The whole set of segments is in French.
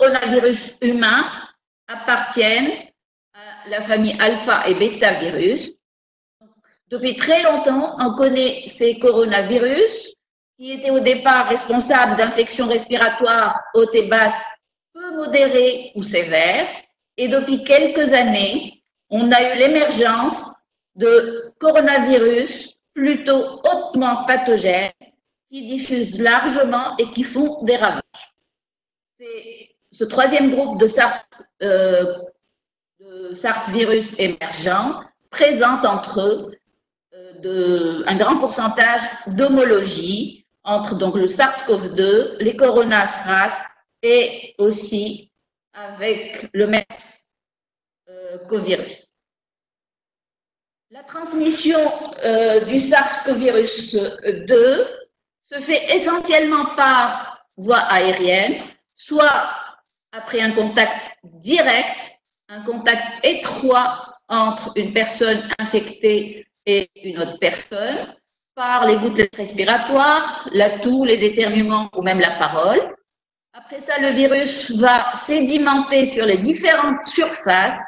coronavirus humains appartiennent à la famille alpha et bêta virus. Depuis très longtemps, on connaît ces coronavirus qui étaient au départ responsables d'infections respiratoires hautes et basses, peu modérées ou sévères. Et depuis quelques années, on a eu l'émergence de coronavirus plutôt hautement pathogènes qui diffusent largement et qui font des ravages. C'est ce troisième groupe de SARS virus émergents présente entre eux un grand pourcentage d'homologie entre donc le SARS-CoV-2, les coronavirus et aussi avec le MERS-CoV-virus. La transmission du SARS-CoV-2 se fait essentiellement par voie aérienne, soit après un contact direct, un contact étroit entre une personne infectée et une autre personne, par les gouttelettes respiratoires, la toux, les éternuements ou même la parole. Après ça, le virus va sédimenter sur les différentes surfaces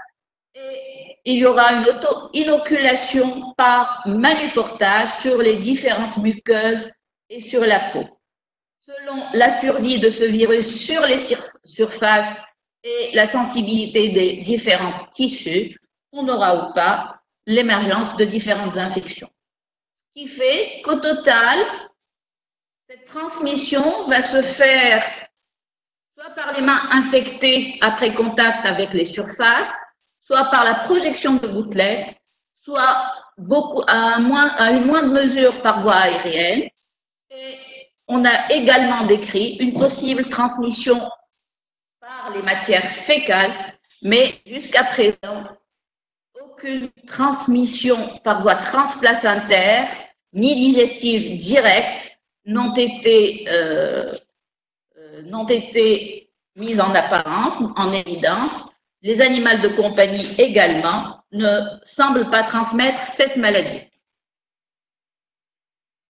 et il y aura une auto-inoculation par manuportage sur les différentes muqueuses et sur la peau. Selon la survie de ce virus sur les surfaces et la sensibilité des différents tissus, on aura ou pas l'émergence de différentes infections. Ce qui fait qu'au total, cette transmission va se faire soit par les mains infectées après contact avec les surfaces, soit par la projection de gouttelettes, soit à une moindre mesure par voie aérienne. Et on a également décrit une possible transmission par les matières fécales, mais jusqu'à présent, aucune transmission par voie transplacentaire ni digestive directe n'ont été mises en apparence, en évidence. Les animaux de compagnie également ne semblent pas transmettre cette maladie.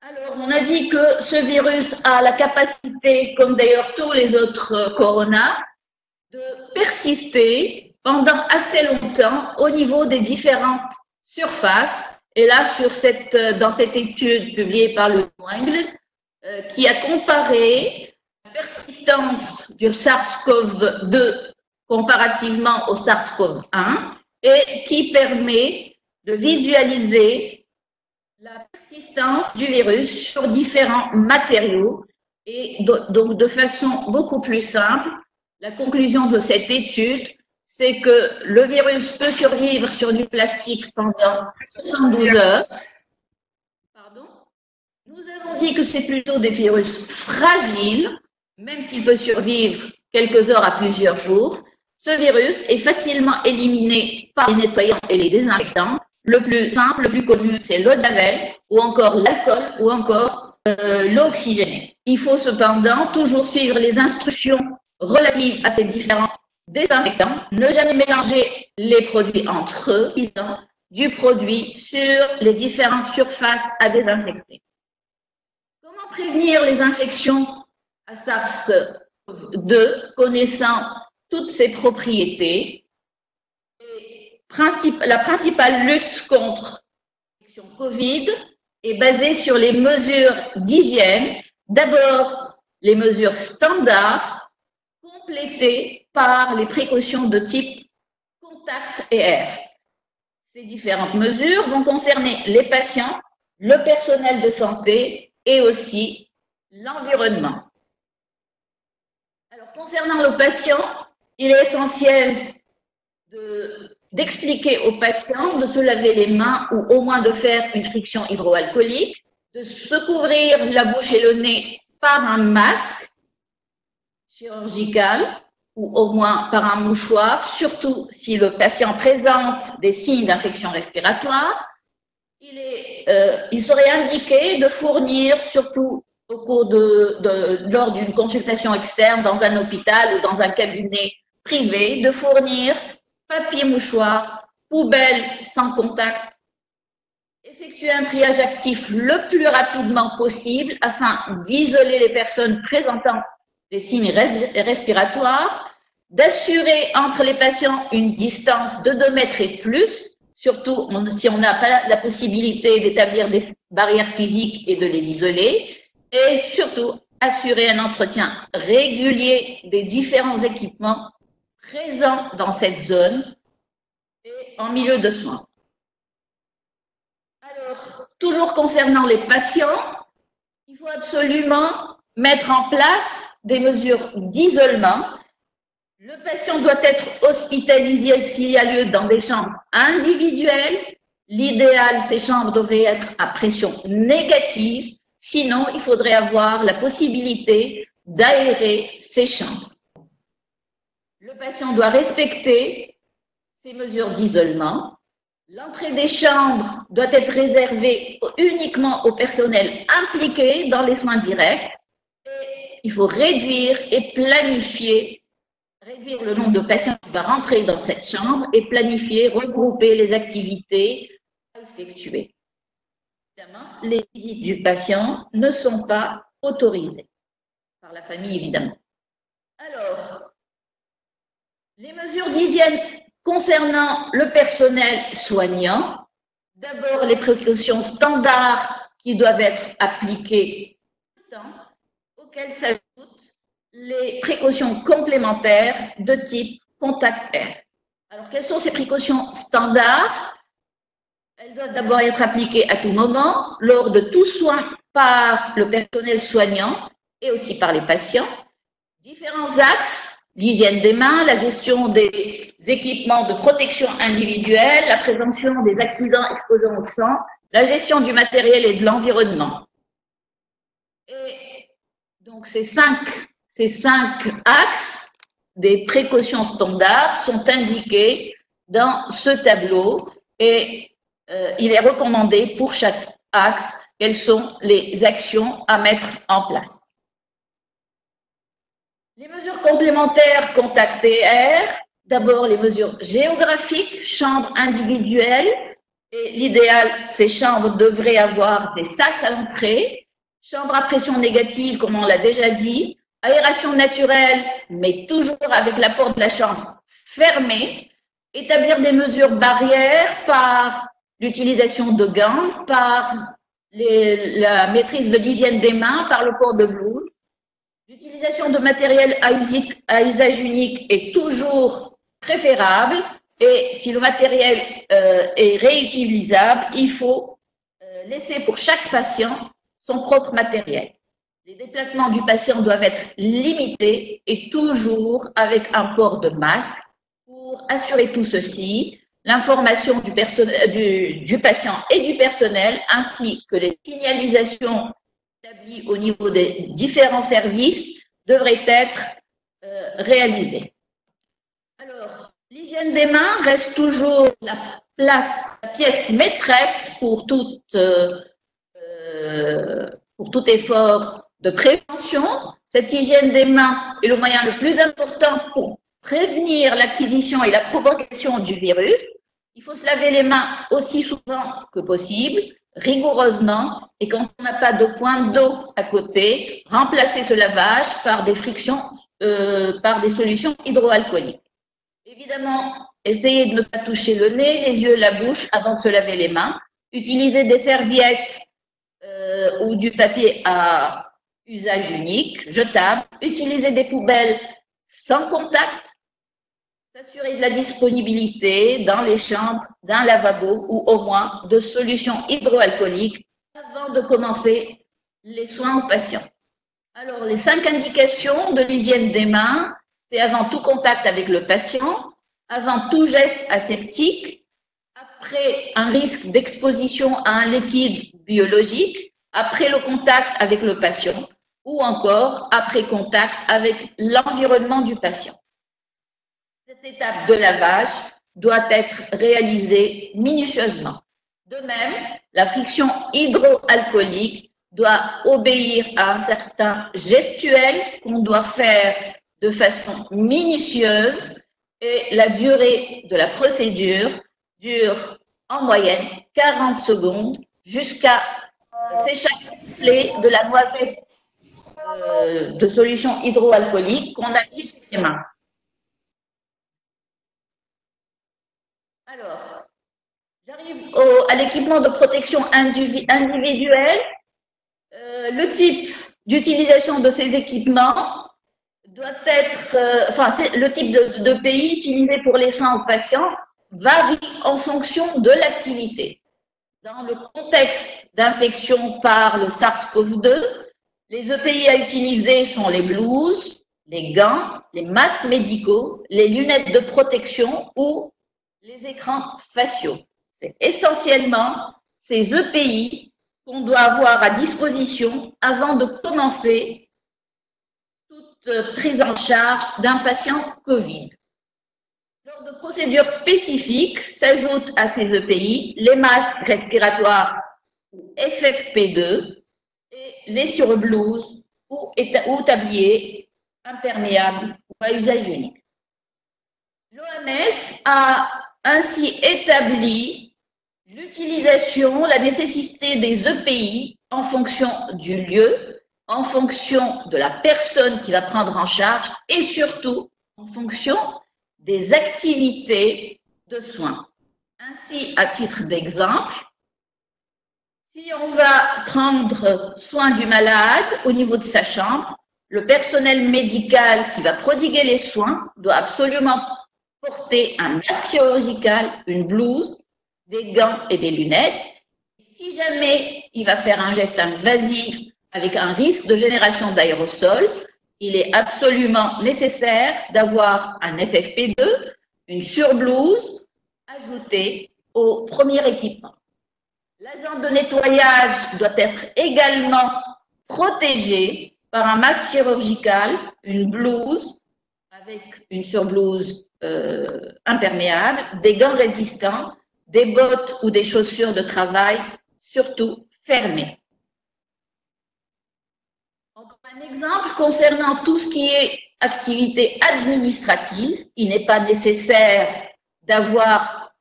Alors, on a dit que ce virus a la capacité, comme d'ailleurs tous les autres coronas, de persister pendant assez longtemps au niveau des différentes surfaces. Et là, dans cette étude publiée par le New England, qui a comparé la persistance du SARS-CoV-2 comparativement au SARS-CoV-1 et qui permet de visualiser la persistance du virus sur différents matériaux. Et donc, de façon beaucoup plus simple, la conclusion de cette étude, c'est que le virus peut survivre sur du plastique pendant 72 heures. Pardon. Nous avons dit que c'est plutôt des virus fragiles, même s'il peut survivre quelques heures à plusieurs jours. Ce virus est facilement éliminé par les nettoyants et les désinfectants. Le plus simple, le plus connu, c'est l'eau de javel ou encore l'alcool ou encore l'eau oxygénée. Il faut cependant toujours suivre les instructions relatives à ces différents désinfectants, ne jamais mélanger les produits entre eux, disant du produit sur les différentes surfaces à désinfecter. Comment prévenir les infections à SARS-CoV-2 connaissant toutes ses propriétés? La principale lutte contre l'infection Covid est basée sur les mesures d'hygiène. D'abord, les mesures standards complétées par les précautions de type contact et air. Ces différentes mesures vont concerner les patients, le personnel de santé et aussi l'environnement. Alors, concernant le patient, il est essentiel d'expliquer aux patients de se laver les mains ou au moins de faire une friction hydroalcoolique, de se couvrir la bouche et le nez par un masque chirurgical ou au moins par un mouchoir, surtout si le patient présente des signes d'infection respiratoire. Il serait indiqué de fournir, surtout au cours lors d'une consultation externe dans un hôpital ou dans un cabinet privé, de fournir papier mouchoir, poubelle sans contact, effectuer un triage actif le plus rapidement possible afin d'isoler les personnes présentant des signes respiratoires d'assurer entre les patients une distance de 2 mètres et plus, surtout si on n'a pas la possibilité d'établir des barrières physiques et de les isoler, et surtout assurer un entretien régulier des différents équipements présents dans cette zone et en milieu de soins. Alors, toujours concernant les patients, il faut absolument mettre en place des mesures d'isolement. Le patient doit être hospitalisé s'il y a lieu dans des chambres individuelles. L'idéal, ces chambres devraient être à pression négative. Sinon, il faudrait avoir la possibilité d'aérer ces chambres. Le patient doit respecter ces mesures d'isolement. L'entrée des chambres doit être réservée uniquement au personnel impliqué dans les soins directs. Et il faut réduire le nombre de patients qui vont rentrer dans cette chambre et planifier, regrouper les activités à effectuer. Évidemment, les visites du patient ne sont pas autorisées par la famille, évidemment. Alors, les mesures d'hygiène concernant le personnel soignant, d'abord les précautions standards qui doivent être appliquées tout le temps, auxquelles s'ajoutent les précautions complémentaires de type contact air. Alors, quelles sont ces précautions standards? Elles doivent d'abord être appliquées à tout moment, lors de tout soin par le personnel soignant et aussi par les patients. Différents axes: l'hygiène des mains, la gestion des équipements de protection individuelle, la prévention des accidents exposant au sang, la gestion du matériel et de l'environnement. Et donc, ces cinq axes des précautions standards sont indiqués dans ce tableau et il est recommandé pour chaque axe quelles sont les actions à mettre en place. Les mesures complémentaires contact et air, d'abord les mesures géographiques, chambres individuelles, et l'idéal, ces chambres devraient avoir des sas à l'entrée, chambres à pression négative, comme on l'a déjà dit, aération naturelle, mais toujours avec la porte de la chambre fermée, établir des mesures barrières par l'utilisation de gants, par la maîtrise de l'hygiène des mains, par le port de blouse. L'utilisation de matériel à usage unique est toujours préférable et si le matériel est réutilisable, il faut laisser pour chaque patient son propre matériel. Les déplacements du patient doivent être limités et toujours avec un port de masque. Pour assurer tout ceci, l'information du patient et du personnel, ainsi que les signalisations établies au niveau des différents services, devraient être réalisées. Alors, l'hygiène des mains reste toujours la pièce maîtresse pour tout effort de prévention. Cette hygiène des mains est le moyen le plus important pour prévenir l'acquisition et la propagation du virus. Il faut se laver les mains aussi souvent que possible, rigoureusement, et quand on n'a pas de point d'eau à côté, remplacer ce lavage par des solutions hydroalcooliques. Évidemment, essayez de ne pas toucher le nez, les yeux, la bouche avant de se laver les mains. Utilisez des serviettes ou du papier à usage unique, jetable. Utilisez des poubelles sans contact. S'assurer de la disponibilité dans les chambres d'un lavabo ou au moins de solutions hydroalcooliques avant de commencer les soins aux patients. Alors, les 5 indications de l'hygiène des mains, c'est avant tout contact avec le patient, avant tout geste aseptique, après un risque d'exposition à un liquide biologique, après le contact avec le patient ou encore après contact avec l'environnement du patient. Cette étape de lavage doit être réalisée minutieusement. De même, la friction hydroalcoolique doit obéir à un certain gestuel qu'on doit faire de façon minutieuse et la durée de la procédure dure en moyenne 40 secondes jusqu'à séchage complet de la noisette de solution hydroalcoolique qu'on a mis sur les mains. Alors, j'arrive à l'équipement de protection individuelle. Le type d'utilisation de ces équipements doit être, le type de pays utilisé pour les soins aux patients varie en fonction de l'activité. Dans le contexte d'infection par le SARS-CoV-2, les EPI à utiliser sont les blouses, les gants, les masques médicaux, les lunettes de protection ou les écrans faciaux. C'est essentiellement ces EPI qu'on doit avoir à disposition avant de commencer toute prise en charge d'un patient Covid. Lors de procédures spécifiques, s'ajoutent à ces EPI les masques respiratoires ou FFP2 et les surblouses ou tabliers imperméables ou à usage unique. L'OMS a ainsi établi l'utilisation, la nécessité des EPI en fonction du lieu, en fonction de la personne qui va prendre en charge et surtout en fonction des activités de soins. Ainsi, à titre d'exemple, si on va prendre soin du malade au niveau de sa chambre, le personnel médical qui va prodiguer les soins doit absolument porter un masque chirurgical, une blouse, des gants et des lunettes. Si jamais il va faire un geste invasif avec un risque de génération d'aérosols, il est absolument nécessaire d'avoir un FFP2, une surblouse ajoutée au premier équipement. L'agent de nettoyage doit être également protégé par un masque chirurgical, une blouse avec une surblouse imperméable, des gants résistants, des bottes ou des chaussures de travail, surtout fermées. Encore un exemple concernant tout ce qui est activité administrative, il n'est pas nécessaire d'avoir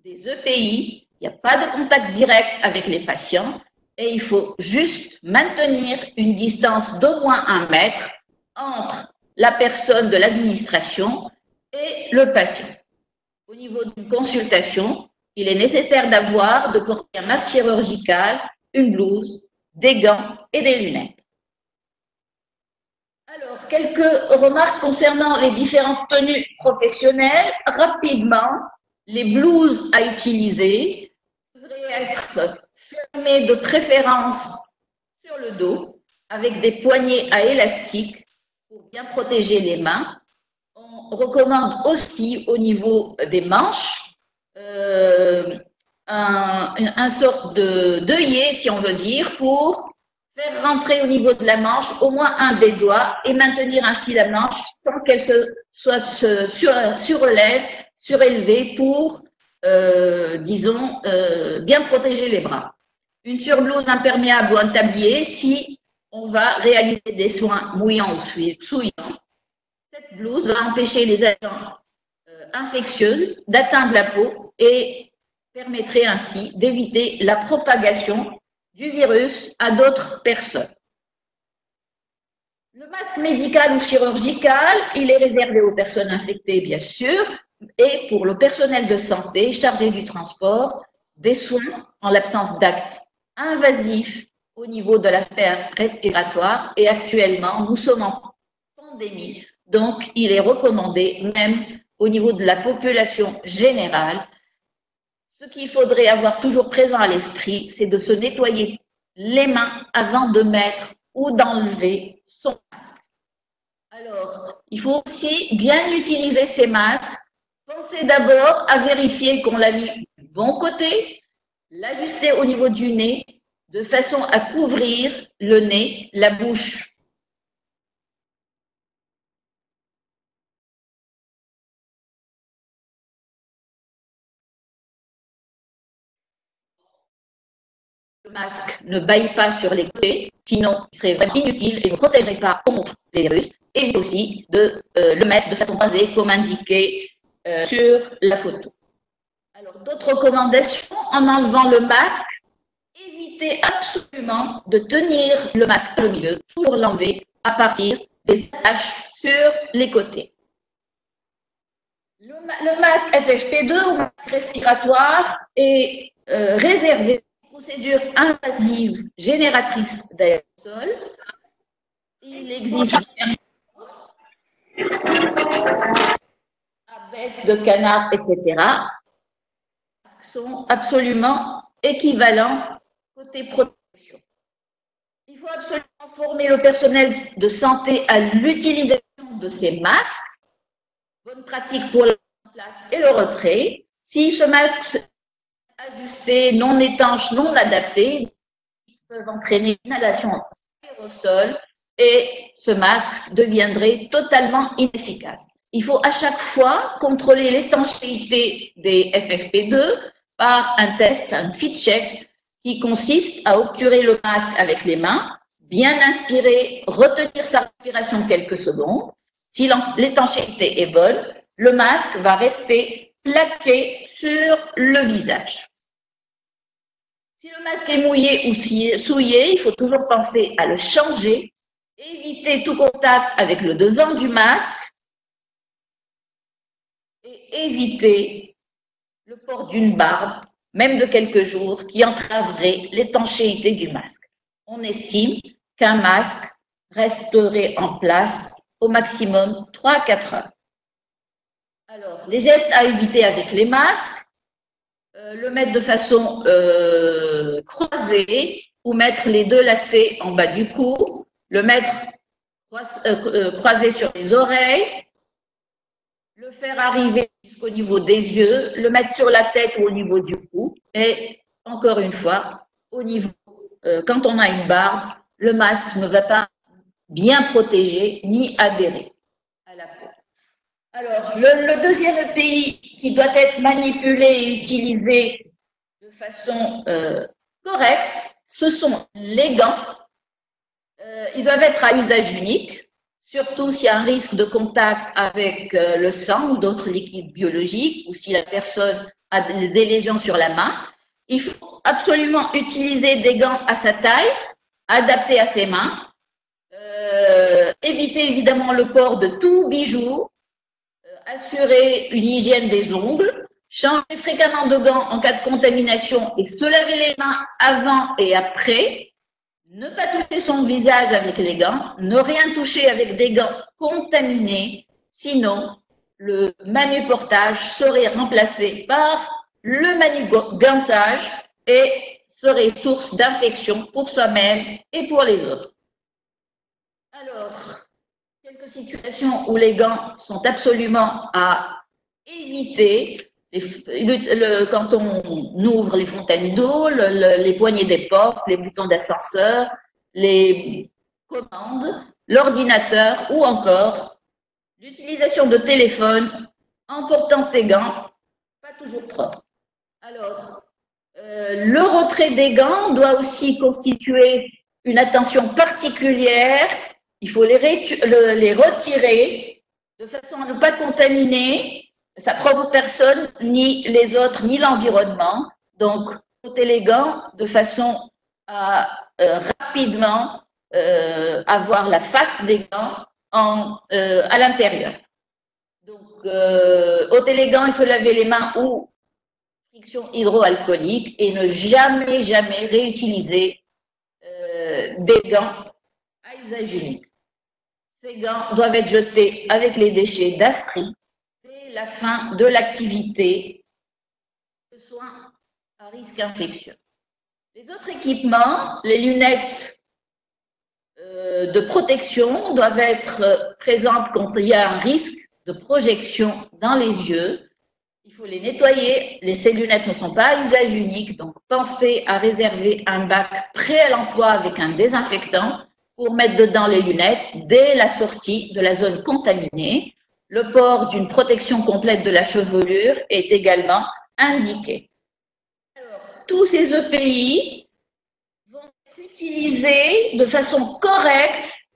des EPI, il n'y a pas de contact direct avec les patients et il faut juste maintenir une distance d'au moins 1 mètre entre la personne de l'administration et le patient. Au niveau d'une consultation, il est nécessaire de porter un masque chirurgical, une blouse, des gants et des lunettes. Alors, quelques remarques concernant les différentes tenues professionnelles. Rapidement, les blouses à utiliser devraient être fermées de préférence sur le dos avec des poignées à élastique pour bien protéger les mains. On recommande aussi au niveau des manches un sorte d'œillet, si on veut dire, pour faire rentrer au niveau de la manche au moins un des doigts et maintenir ainsi la manche sans qu'elle soit surélevée pour, disons, bien protéger les bras. Une surblouse imperméable ou un tablier si on va réaliser des soins mouillants ou souillants. Cette blouse va empêcher les agents infectieux d'atteindre la peau et permettrait ainsi d'éviter la propagation du virus à d'autres personnes. Le masque médical ou chirurgical, il est réservé aux personnes infectées, bien sûr, et pour le personnel de santé chargé du transport, des soins en l'absence d'actes invasifs au niveau de la sphère respiratoire. Et actuellement, nous sommes en pandémie, donc il est recommandé, même au niveau de la population générale, ce qu'il faudrait avoir toujours présent à l'esprit, c'est de se nettoyer les mains avant de mettre ou d'enlever son masque. Alors, il faut aussi bien utiliser ces masques. Pensez d'abord à vérifier qu'on l'a mis du bon côté, l'ajuster au niveau du nez, de façon à couvrir le nez, la bouche. Le masque ne baille pas sur les côtés, sinon il serait vraiment inutile et ne protégerait pas contre les virus. Évitez aussi de le mettre de façon croisée, comme indiqué sur la photo. Alors, d'autres recommandations en enlevant le masque, évitez absolument de tenir le masque par le milieu, toujours l'enlever à partir des attaches sur les côtés. Le masque FFP2 ou masque respiratoire est réservé aux procédures invasives génératrices d'aérosols. Il existe à bec de canard, etc. sont absolument équivalents côté protection. Il faut absolument former le personnel de santé à l'utilisation de ces masques. Bonne pratique pour la place et le retrait. Si ce masque est ajusté, non étanche, non adapté, ils peuvent entraîner une inhalation aérosol et ce masque deviendrait totalement inefficace. Il faut à chaque fois contrôler l'étanchéité des FFP2 par un test, un fit check, qui consiste à obturer le masque avec les mains, bien inspirer, retenir sa respiration quelques secondes. Si l'étanchéité est bonne, le masque va rester plaqué sur le visage. Si le masque est mouillé ou souillé, il faut toujours penser à le changer, éviter tout contact avec le devant du masque et éviter le port d'une barbe, même de quelques jours, qui entraverait l'étanchéité du masque. On estime qu'un masque resterait en place au maximum 3 à 4 heures. Alors, les gestes à éviter avec les masques, le mettre de façon croisée ou mettre les deux lacets en bas du cou, le mettre croisé sur les oreilles, le faire arriver jusqu'au niveau des yeux, le mettre sur la tête ou au niveau du cou, et encore une fois, au niveau, quand on a une barbe, le masque ne va pas bien protéger ni adhérer à la peau. Alors, le deuxième pays qui doit être manipulé et utilisé de façon correcte, ce sont les gants. Ils doivent être à usage unique, surtout s'il y a un risque de contact avec le sang ou d'autres liquides biologiques, ou si la personne a des lésions sur la main. Il faut absolument utiliser des gants à sa taille, adaptés à ses mains. Éviter évidemment le port de tout bijou, assurer une hygiène des ongles, changer fréquemment de gants en cas de contamination et se laver les mains avant et après, ne pas toucher son visage avec les gants, ne rien toucher avec des gants contaminés, sinon le manuportage serait remplacé par le manugantage et serait source d'infection pour soi-même et pour les autres. Alors, quelques situations où les gants sont absolument à éviter. Quand on ouvre les fontaines d'eau, les poignées des portes, les boutons d'ascenseur, les commandes, l'ordinateur ou encore l'utilisation de téléphone en portant ses gants, pas toujours propres. Alors, le retrait des gants doit aussi constituer une attention particulière. Il faut les retirer de façon à ne pas contaminer sa propre personne, ni les autres, ni l'environnement. Donc, porter les gants de façon à rapidement avoir la face des gants à l'intérieur. Donc, ôter les gants et se laver les mains ou friction hydroalcoolique et ne jamais, jamais réutiliser des gants à usage unique. Ces gants doivent être jetés avec les déchets d'Astri dès la fin de l'activité de soins à risque infectieux. Les autres équipements, les lunettes de protection doivent être présentes quand il y a un risque de projection dans les yeux. Il faut les nettoyer. Ces lunettes ne sont pas à usage unique, donc pensez à réserver un bac prêt à l'emploi avec un désinfectant pour mettre dedans les lunettes dès la sortie de la zone contaminée. Le port d'une protection complète de la chevelure est également indiqué. Alors, tous ces EPI vont être utilisés de façon correcte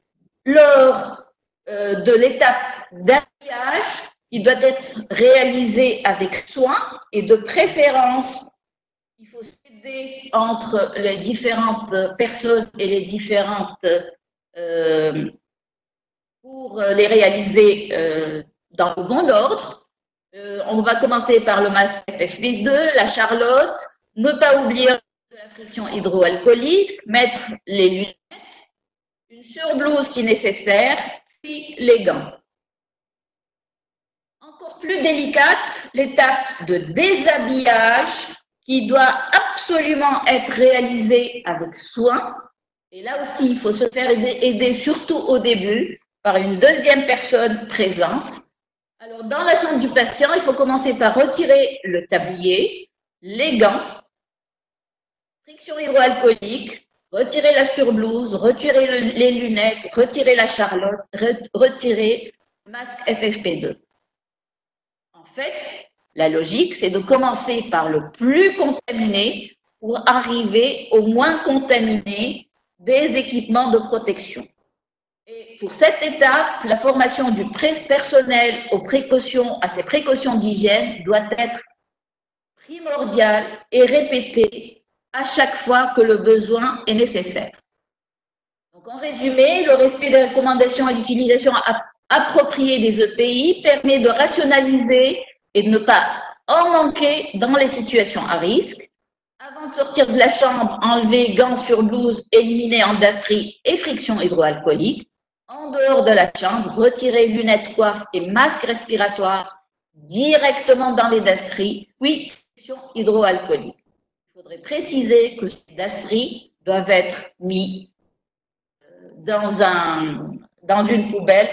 lors de l'étape d'habillage qui doit être réalisée avec soin et de préférence. Il faut s'aider entre les différentes personnes et les différentes pour les réaliser dans le bon ordre. On va commencer par le masque FFP2, la charlotte, ne pas oublier la friction hydroalcoolique, mettre les lunettes, une surblouse si nécessaire, puis les gants. Encore plus délicate, l'étape de déshabillage qui doit absolument être réalisée avec soin. Et là aussi, il faut se faire aider surtout au début par une deuxième personne présente. Alors, dans la chambre du patient, il faut commencer par retirer le tablier, les gants, friction hydroalcoolique, retirer la surblouse, retirer les lunettes, retirer la charlotte, retirer le masque FFP2. En fait, la logique, c'est de commencer par le plus contaminé pour arriver au moins contaminé des équipements de protection. Et pour cette étape, la formation du personnel à ces précautions d'hygiène doit être primordiale et répétée à chaque fois que le besoin est nécessaire. Donc, en résumé, le respect des recommandations et l'utilisation appropriée des EPI permet de rationaliser et de ne pas en manquer dans les situations à risque. Avant de sortir de la chambre, enlever gants sur blouse, éliminer endastrie et friction hydroalcoolique. En dehors de la chambre, retirer lunettes, coiffes et masques respiratoires directement dans les dastries, puis friction hydroalcoolique. Il faudrait préciser que ces dastries doivent être mis dans une poubelle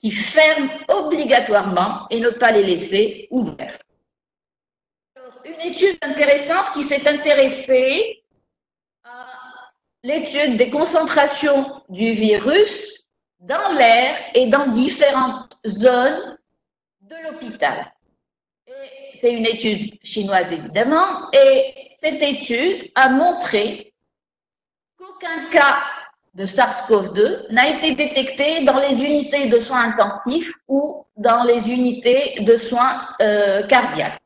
qui ferme obligatoirement et ne pas les laisser ouverts. Une étude intéressante qui s'est intéressée à l'étude des concentrations du virus dans l'air et dans différentes zones de l'hôpital. C'est une étude chinoise, évidemment, et cette étude a montré qu'aucun cas de SARS-CoV-2 n'a été détecté dans les unités de soins intensifs ou dans les unités de soins cardiaques.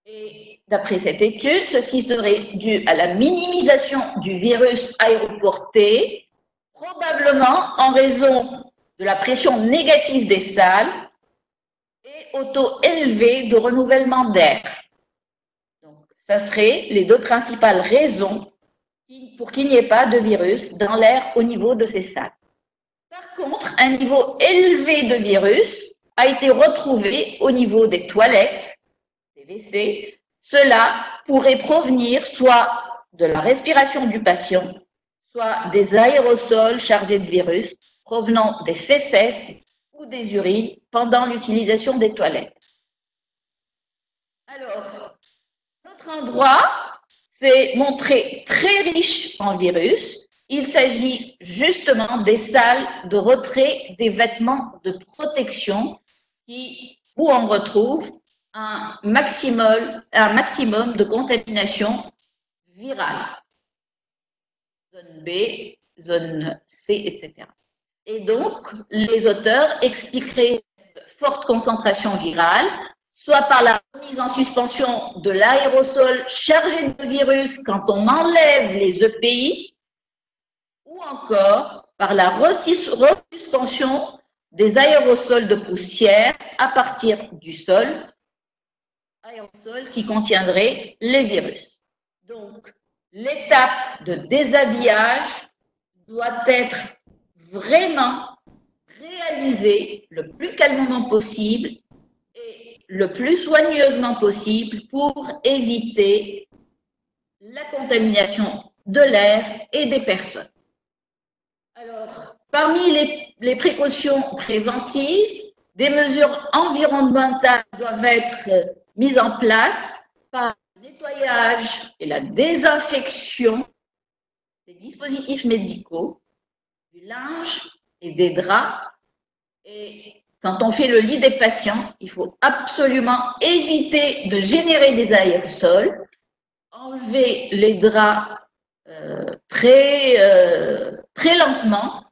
Et d'après cette étude, ceci serait dû à la minimisation du virus aéroporté, probablement en raison de la pression négative des salles et au taux élevé de renouvellement d'air. Donc, ça serait les deux principales raisons pour qu'il n'y ait pas de virus dans l'air au niveau de ces salles. Par contre, un niveau élevé de virus a été retrouvé au niveau des toilettes, des WC. Cela pourrait provenir soit de la respiration du patient, soit des aérosols chargés de virus provenant des fesses ou des urines pendant l'utilisation des toilettes. Alors, notre endroit s'est montré très riche en virus. Il s'agit justement des salles de retrait des vêtements de protection où on retrouve un maximum de contamination virale. Zone B, zone C, etc. Et donc, les auteurs expliqueraient cette forte concentration virale, soit par la remise en suspension de l'aérosol chargé de virus quand on enlève les EPI, ou encore par la resuspension des aérosols de poussière à partir du sol, aérosols qui contiendraient les virus. Donc, l'étape de déshabillage doit être vraiment réalisée le plus calmement possible et le plus soigneusement possible pour éviter la contamination de l'air et des personnes. Alors, parmi les précautions préventives, des mesures environnementales doivent être mises en place par le nettoyage et la désinfection des dispositifs médicaux, du linge et des draps. Et quand on fait le lit des patients, il faut absolument éviter de générer des aérosols, enlever les draps très lentement.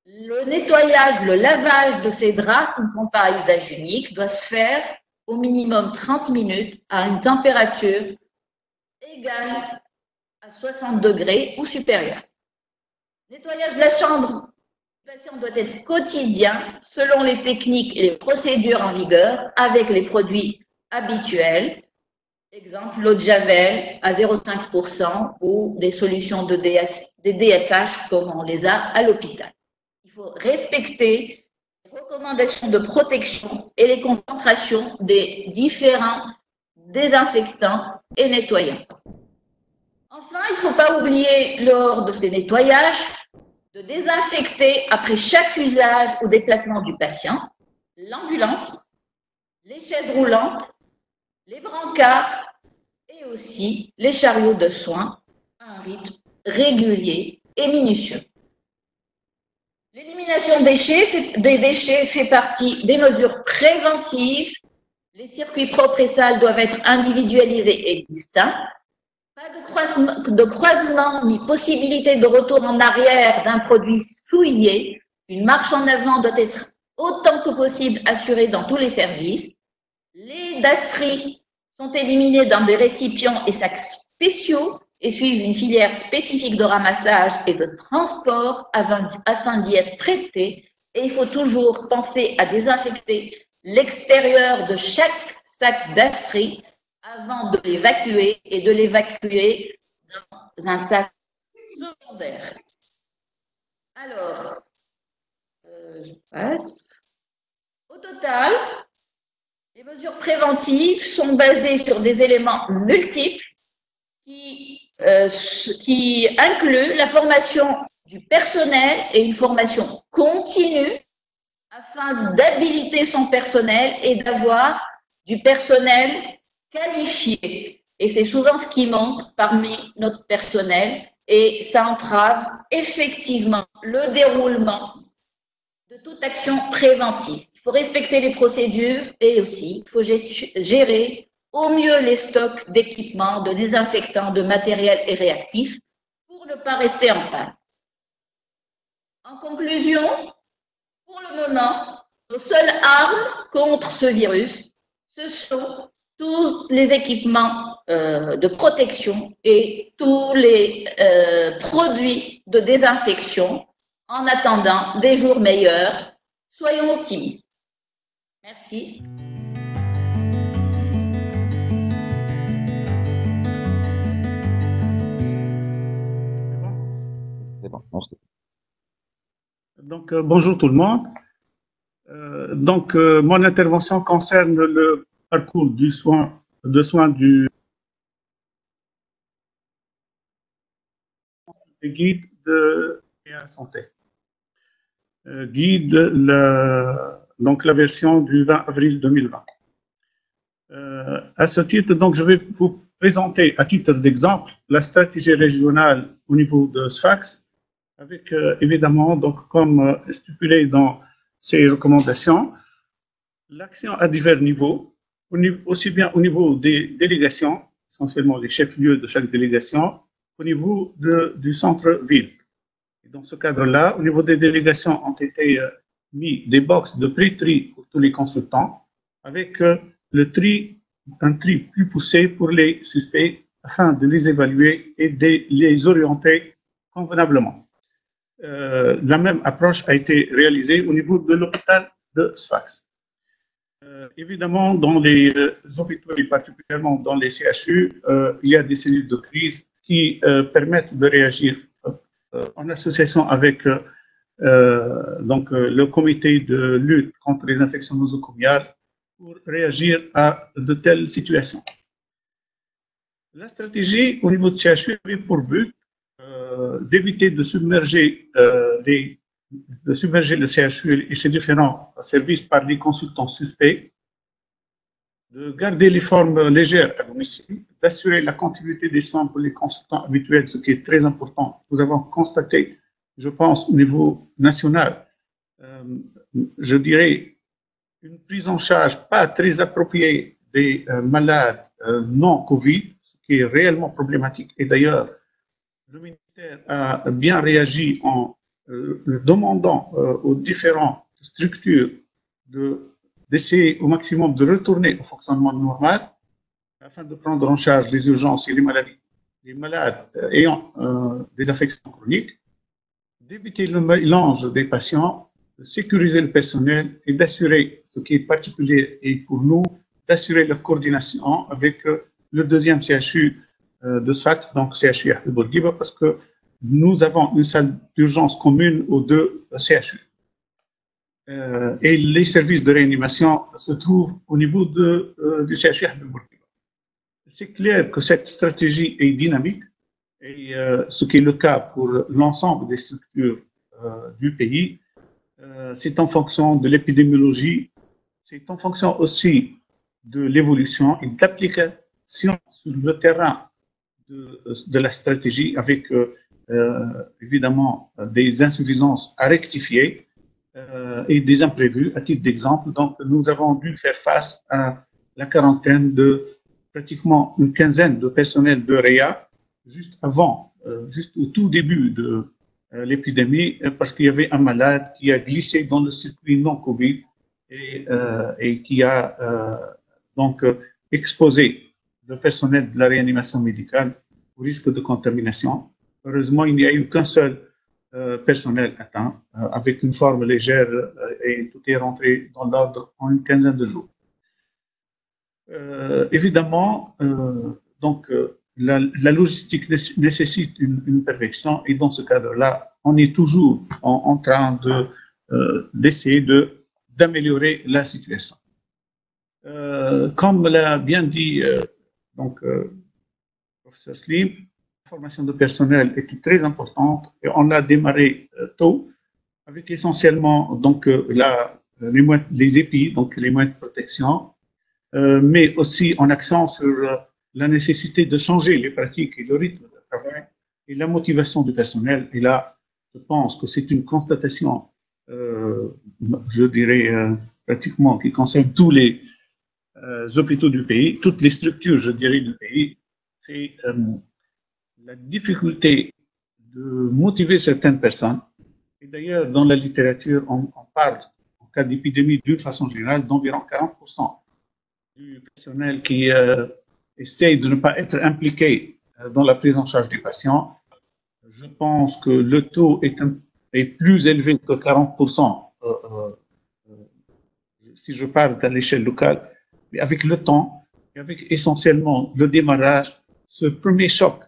Le nettoyage, le lavage de ces draps, s'ils ne sont pas à usage unique, doit se faire au minimum 30 minutes à une température égale à 60 degrés ou supérieure. Nettoyage de la chambre du patient doit être quotidien selon les techniques et les procédures en vigueur avec les produits habituels. Exemple, l'eau de Javel à 0,5% ou des solutions des DSH comme on les a à l'hôpital. Il faut respecter les recommandations de protection et les concentrations des différents désinfectants et nettoyants. Enfin, il ne faut pas oublier lors de ces nettoyages de désinfecter après chaque usage ou déplacement du patient l'ambulance, les chaises roulantes, les brancards et aussi les chariots de soins à un rythme régulier et minutieux. L'élimination des déchets fait partie des mesures préventives. Les circuits propres et sales doivent être individualisés et distincts. Pas de croisement ni possibilité de retour en arrière d'un produit souillé. Une marche en avant doit être autant que possible assurée dans tous les services. Les DASTRI sont éliminés dans des récipients et sacs spéciaux et suivent une filière spécifique de ramassage et de transport afin d'y être traités. Et il faut toujours penser à désinfecter l'extérieur de chaque sac DASTRI avant de l'évacuer et de l'évacuer dans un sac secondaire. Alors, je passe. Au total, les mesures préventives sont basées sur des éléments multiples qui incluent la formation du personnel et une formation continue afin d'habiliter son personnel et d'avoir du personnel qualifié. Et c'est souvent ce qui manque parmi notre personnel et ça entrave effectivement le déroulement de toute action préventive. Il faut respecter les procédures et aussi il faut gérer au mieux les stocks d'équipements, de désinfectants, de matériel et réactifs pour ne pas rester en panne. En conclusion, pour le moment, nos seules armes contre ce virus, ce sont tous les équipements de protection et tous les produits de désinfection en attendant des jours meilleurs. Soyons optimistes. Merci. Donc, bonjour tout le monde. Mon intervention concerne le parcours de soins du guide de la santé. Guide, donc la version du 20 avril 2020. À ce titre, donc, je vais vous présenter à titre d'exemple la stratégie régionale au niveau de SFAX, avec évidemment, donc, comme stipulé dans ces recommandations, l'action à divers niveaux, aussi bien au niveau des délégations, essentiellement les chefs-lieux de chaque délégation, au niveau du centre-ville. Dans ce cadre-là, au niveau des délégations, ont été mis des boxes de pré-tri pour tous les consultants, avec un tri plus poussé pour les suspects afin de les évaluer et de les orienter convenablement. La même approche a été réalisée au niveau de l'hôpital de Sfax. Évidemment, dans les hôpitaux et particulièrement dans les CHU, il y a des cellules de crise qui permettent de réagir en association avec le comité de lutte contre les infections nosocomiales pour réagir à de telles situations. La stratégie au niveau de CHU avait pour but d'éviter de submerger le CHU et ses différents services par des consultants suspects, de garder les formes légères à domicile, d'assurer la continuité des soins pour les consultants habituels, ce qui est très important. Nous avons constaté, je pense, au niveau national, je dirais, une prise en charge pas très appropriée des malades non Covid, ce qui est réellement problématique. Et d'ailleurs, le ministère a bien réagi en demandant aux différentes structures d'essayer au maximum de retourner au fonctionnement normal afin de prendre en charge les urgences et les malades ayant des affections chroniques, d'éviter le mélange des patients, de sécuriser le personnel et d'assurer, ce qui est particulier et pour nous, d'assurer la coordination avec le deuxième CHU de Sfax, donc CHU de Bourguiba, parce que nous avons une salle d'urgence commune aux deux CHU. Et les services de réanimation se trouvent au niveau du CHU de Bourguiba. C'est clair que cette stratégie est dynamique, et ce qui est le cas pour l'ensemble des structures du pays. C'est en fonction de l'épidémiologie, c'est en fonction aussi de l'évolution et de l'application sur le terrain de la stratégie avec évidemment des insuffisances à rectifier et des imprévus. À titre d'exemple, donc nous avons dû faire face à la quarantaine de pratiquement une quinzaine de personnels de REA juste avant, juste au tout début de l'épidémie, parce qu'il y avait un malade qui a glissé dans le circuit non Covid et qui a donc exposé le personnel de la réanimation médicale au risque de contamination. Heureusement, il n'y a eu qu'un seul personnel atteint avec une forme légère et tout est rentré dans l'ordre en une quinzaine de jours. Évidemment, donc, la logistique nécessite une perfection et dans ce cadre-là, on est toujours en train d'essayer d'améliorer la situation. Comme l'a bien dit donc, professeur Slim, la formation de personnel était très importante et on a démarré tôt avec essentiellement donc, les EPI, donc les moyens de protection, mais aussi en accent sur la nécessité de changer les pratiques et le rythme de travail et la motivation du personnel. Et là, je pense que c'est une constatation, je dirais pratiquement, qui concerne tous les hôpitaux du pays, toutes les structures, je dirais, du pays. C'est la difficulté de motiver certaines personnes. Et d'ailleurs, dans la littérature, on parle, en cas d'épidémie, d'une façon générale, d'environ 40% du personnel qui essaye de ne pas être impliqué dans la prise en charge des patients. Je pense que le taux est plus élevé que 40%, si je parle à l'échelle locale, mais avec le temps, et avec essentiellement le démarrage, ce premier choc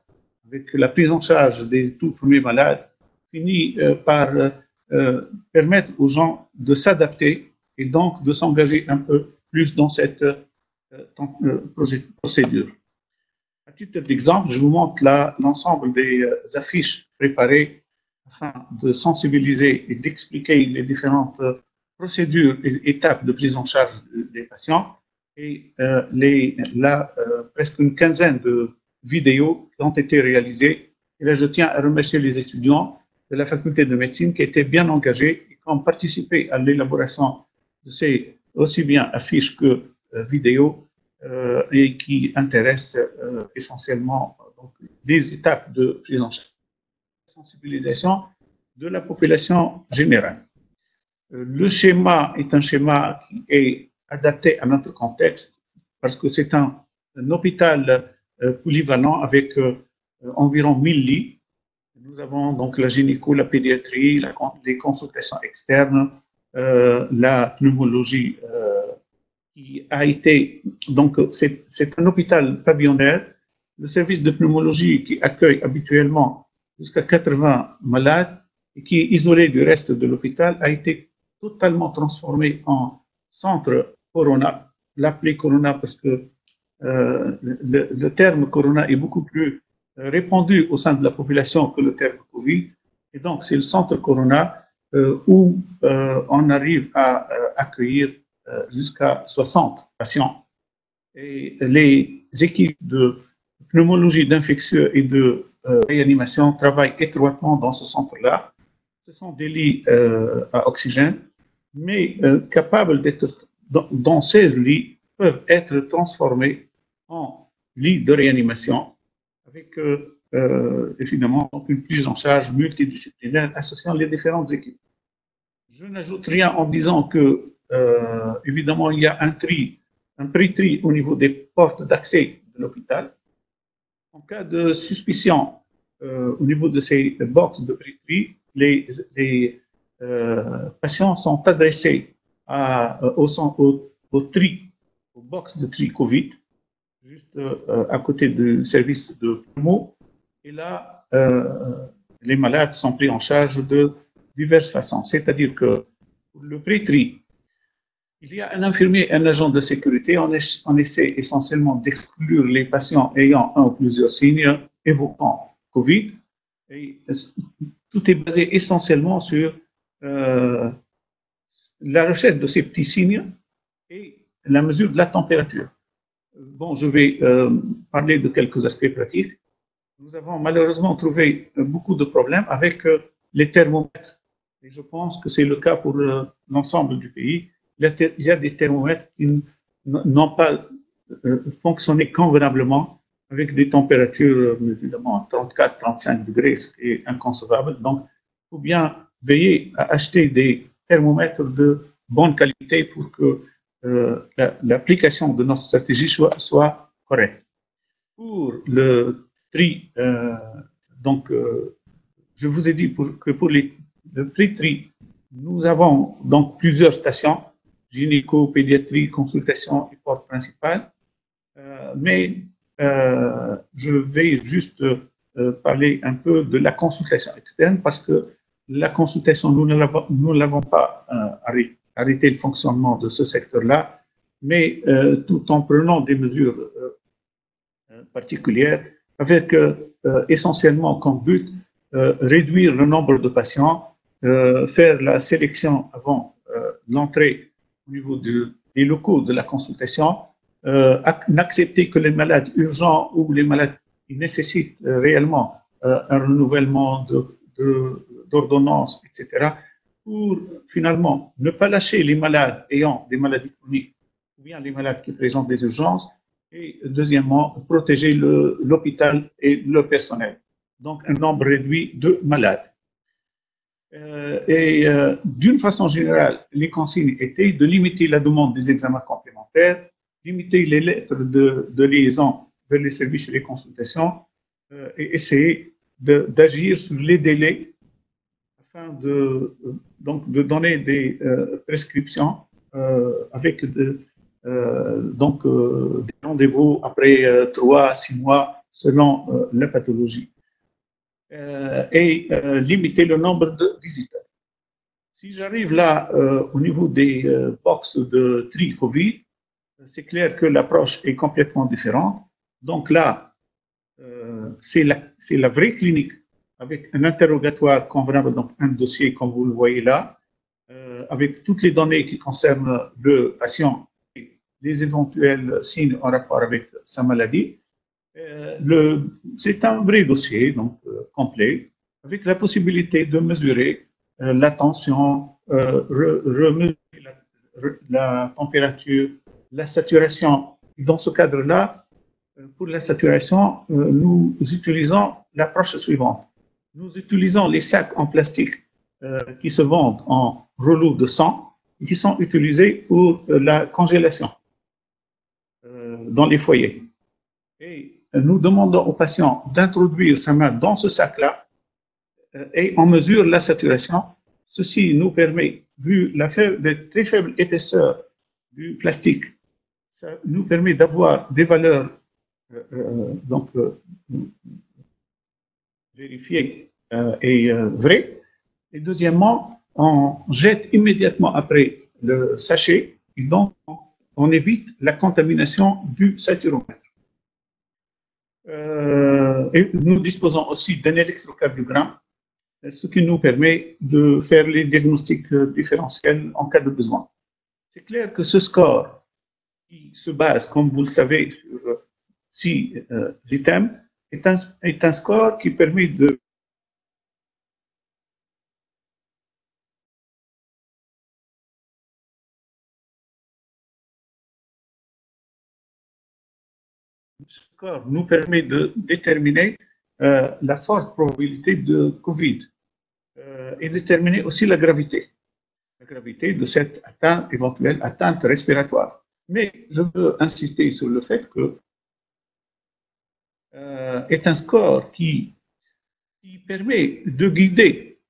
avec la prise en charge des tout premiers malades finit par permettre aux gens de s'adapter et donc de s'engager un peu plus dans cette procédure. À titre d'exemple, je vous montre là l'ensemble des affiches préparées afin de sensibiliser et d'expliquer les différentes procédures et étapes de prise en charge des patients. Et là, presque une quinzaine de vidéos qui ont été réalisées. Et là, je tiens à remercier les étudiants de la faculté de médecine qui étaient bien engagés et qui ont participé à l'élaboration de ces aussi bien affiches que vidéos et qui intéressent essentiellement donc, les étapes de prise en charge, sensibilisation de la population générale. Le schéma est un schéma qui est adapté à notre contexte parce que c'est un hôpital polyvalent avec environ 1000 lits. Nous avons donc la gynéco, la pédiatrie, les consultations externes, la pneumologie qui a été, donc c'est un hôpital pavillonnaire. Le service de pneumologie qui accueille habituellement jusqu'à 80 malades et qui est isolé du reste de l'hôpital a été totalement transformé en centre Corona, l'appelé Corona parce que le terme Corona est beaucoup plus répandu au sein de la population que le terme Covid. Et donc, c'est le centre Corona où on arrive à accueillir jusqu'à 60 patients. Et les équipes de pneumologie d'infectieux et de réanimation travaillent étroitement dans ce centre-là. Ce sont des lits à oxygène, mais capables d'être, dans 16 lits, peuvent être transformés en lits de réanimation avec évidemment une prise en charge multidisciplinaire associant les différentes équipes. Je n'ajoute rien en disant que, évidemment, il y a un pré-tri au niveau des portes d'accès de l'hôpital. En cas de suspicion au niveau de ces boxes de pré-tri, les patients sont adressés au tri, au box de tri Covid, juste à côté du service de promo. Et là, les malades sont pris en charge de diverses façons. C'est-à-dire que pour le pré-tri, il y a un infirmier et un agent de sécurité. On essaie essentiellement d'exclure les patients ayant un ou plusieurs signes évoquant Covid. Et tout est basé essentiellement sur la recherche de ces petits signes et la mesure de la température. Bon, je vais parler de quelques aspects pratiques. Nous avons malheureusement trouvé beaucoup de problèmes avec les thermomètres. Et je pense que c'est le cas pour l'ensemble du pays. Il y a des thermomètres qui n'ont pas fonctionné convenablement avec des températures, évidemment, 34-35 degrés, ce qui est inconcevable. Donc, il faut bien veiller à acheter des thermomètres de bonne qualité pour que l'application de notre stratégie soit correcte. Pour le tri, je vous ai dit que pour le pré-tri, nous avons donc plusieurs stations, gynéco, pédiatrie, consultation et porte principale, mais je vais juste parler un peu de la consultation externe parce que la consultation, nous ne l'avons pas arrêté le fonctionnement de ce secteur-là, mais tout en prenant des mesures particulières avec essentiellement comme but réduire le nombre de patients, faire la sélection avant l'entrée au niveau des locaux de la consultation, n'accepter que les malades urgents ou les malades qui nécessitent réellement un renouvellement d'ordonnances, etc., pour finalement ne pas lâcher les malades ayant des maladies chroniques ou bien les malades qui présentent des urgences, et deuxièmement, protéger l'hôpital et le personnel. Donc, un nombre réduit de malades. D'une façon générale, les consignes étaient de limiter la demande des examens complémentaires, limiter les lettres de liaison vers les services et les consultations et essayer d'agir sur les délais afin de donner des prescriptions avec des rendez-vous après 3 à 6 mois selon la pathologie. Et limiter le nombre de visiteurs. Si j'arrive là au niveau des box de tri Covid, c'est clair que l'approche est complètement différente. Donc là, c'est la vraie clinique avec un interrogatoire convenable, donc un dossier comme vous le voyez là, avec toutes les données qui concernent le patient et les éventuels signes en rapport avec sa maladie. C'est un vrai dossier, donc complet, avec la possibilité de mesurer la tension, remesurer la température, la saturation. Dans ce cadre-là, pour la saturation, nous utilisons l'approche suivante. Nous utilisons les sacs en plastique qui se vendent en rouleau de sang et qui sont utilisés pour la congélation dans les foyers. Et nous demandons aux patients d'introduire sa main dans ce sac-là et on mesure la saturation. Ceci nous permet, vu la très faible épaisseur du plastique, ça nous permet d'avoir des valeurs vérifiées et vraies. Et deuxièmement, on jette immédiatement après le sachet et donc on évite la contamination du saturomètre. Et nous disposons aussi d'un électrocardiogramme, ce qui nous permet de faire les diagnostics différentiels en cas de besoin. C'est clair que ce score qui se base, comme vous le savez, sur 6 items, est un score qui permet de ce score nous permet de déterminer la forte probabilité de Covid et déterminer aussi la gravité de cette éventuelle atteinte respiratoire. Mais je veux insister sur le fait que est un score qui permet de guider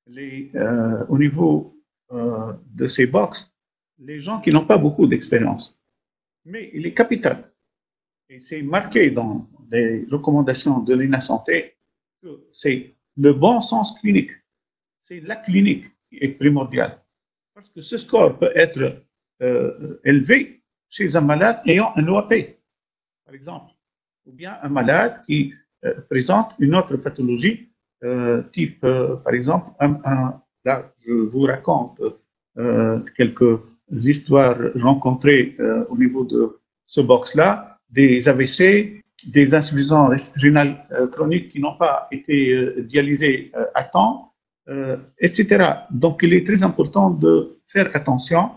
au niveau de ces box, les gens qui n'ont pas beaucoup d'expérience. Mais il est capital. Et c'est marqué dans les recommandations de l'INA Santé que c'est le bon sens clinique. C'est la clinique qui est primordiale. Parce que ce score peut être élevé chez un malade ayant un OAP, par exemple, ou bien un malade qui présente une autre pathologie, type, par exemple, là, je vous raconte quelques histoires rencontrées au niveau de ce box-là, des AVC, des insuffisances rénales chroniques qui n'ont pas été dialysées à temps, etc. Donc, il est très important de faire attention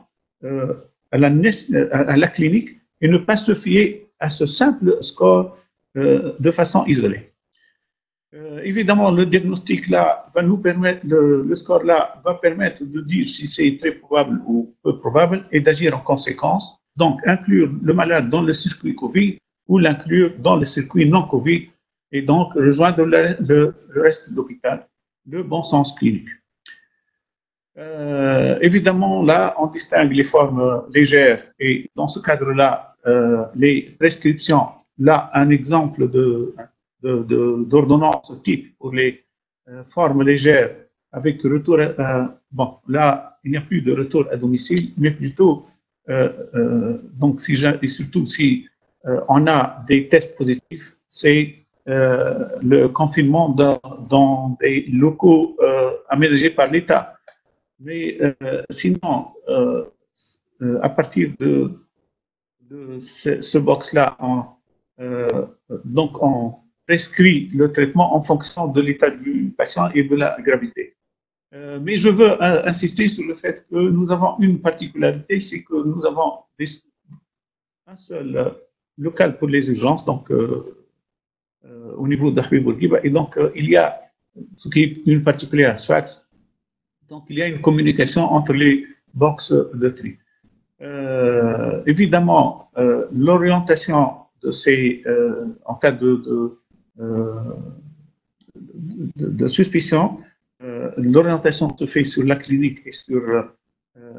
à la clinique et ne pas se fier à ce simple score de façon isolée. Évidemment, le diagnostic là va nous permettre, le score là va permettre de dire si c'est très probable ou peu probable et d'agir en conséquence. Donc, inclure le malade dans le circuit COVID ou l'inclure dans le circuit non COVID et donc rejoindre le reste de l'hôpital, le bon sens clinique. Évidemment, là, on distingue les formes légères et dans ce cadre-là, les prescriptions. Là, un exemple d'ordonnance type pour les formes légères avec retour bon, là, il n'y a plus de retour à domicile, mais plutôt, donc, et surtout si on a des tests positifs, c'est le confinement dans des locaux aménagés par l'État. Mais sinon, à partir de ce box-là, donc on prescrit le traitement en fonction de l'état du patient et de la gravité. Mais je veux insister sur le fait que nous avons une particularité, c'est que nous avons un seul local pour les urgences, donc au niveau d'Habib Bourguiba, et donc il y a ce qui est une particulière Sfax. Donc, il y a une communication entre les boxes de tri. Évidemment, l'orientation de ces, en cas de suspicion, l'orientation se fait sur la clinique et sur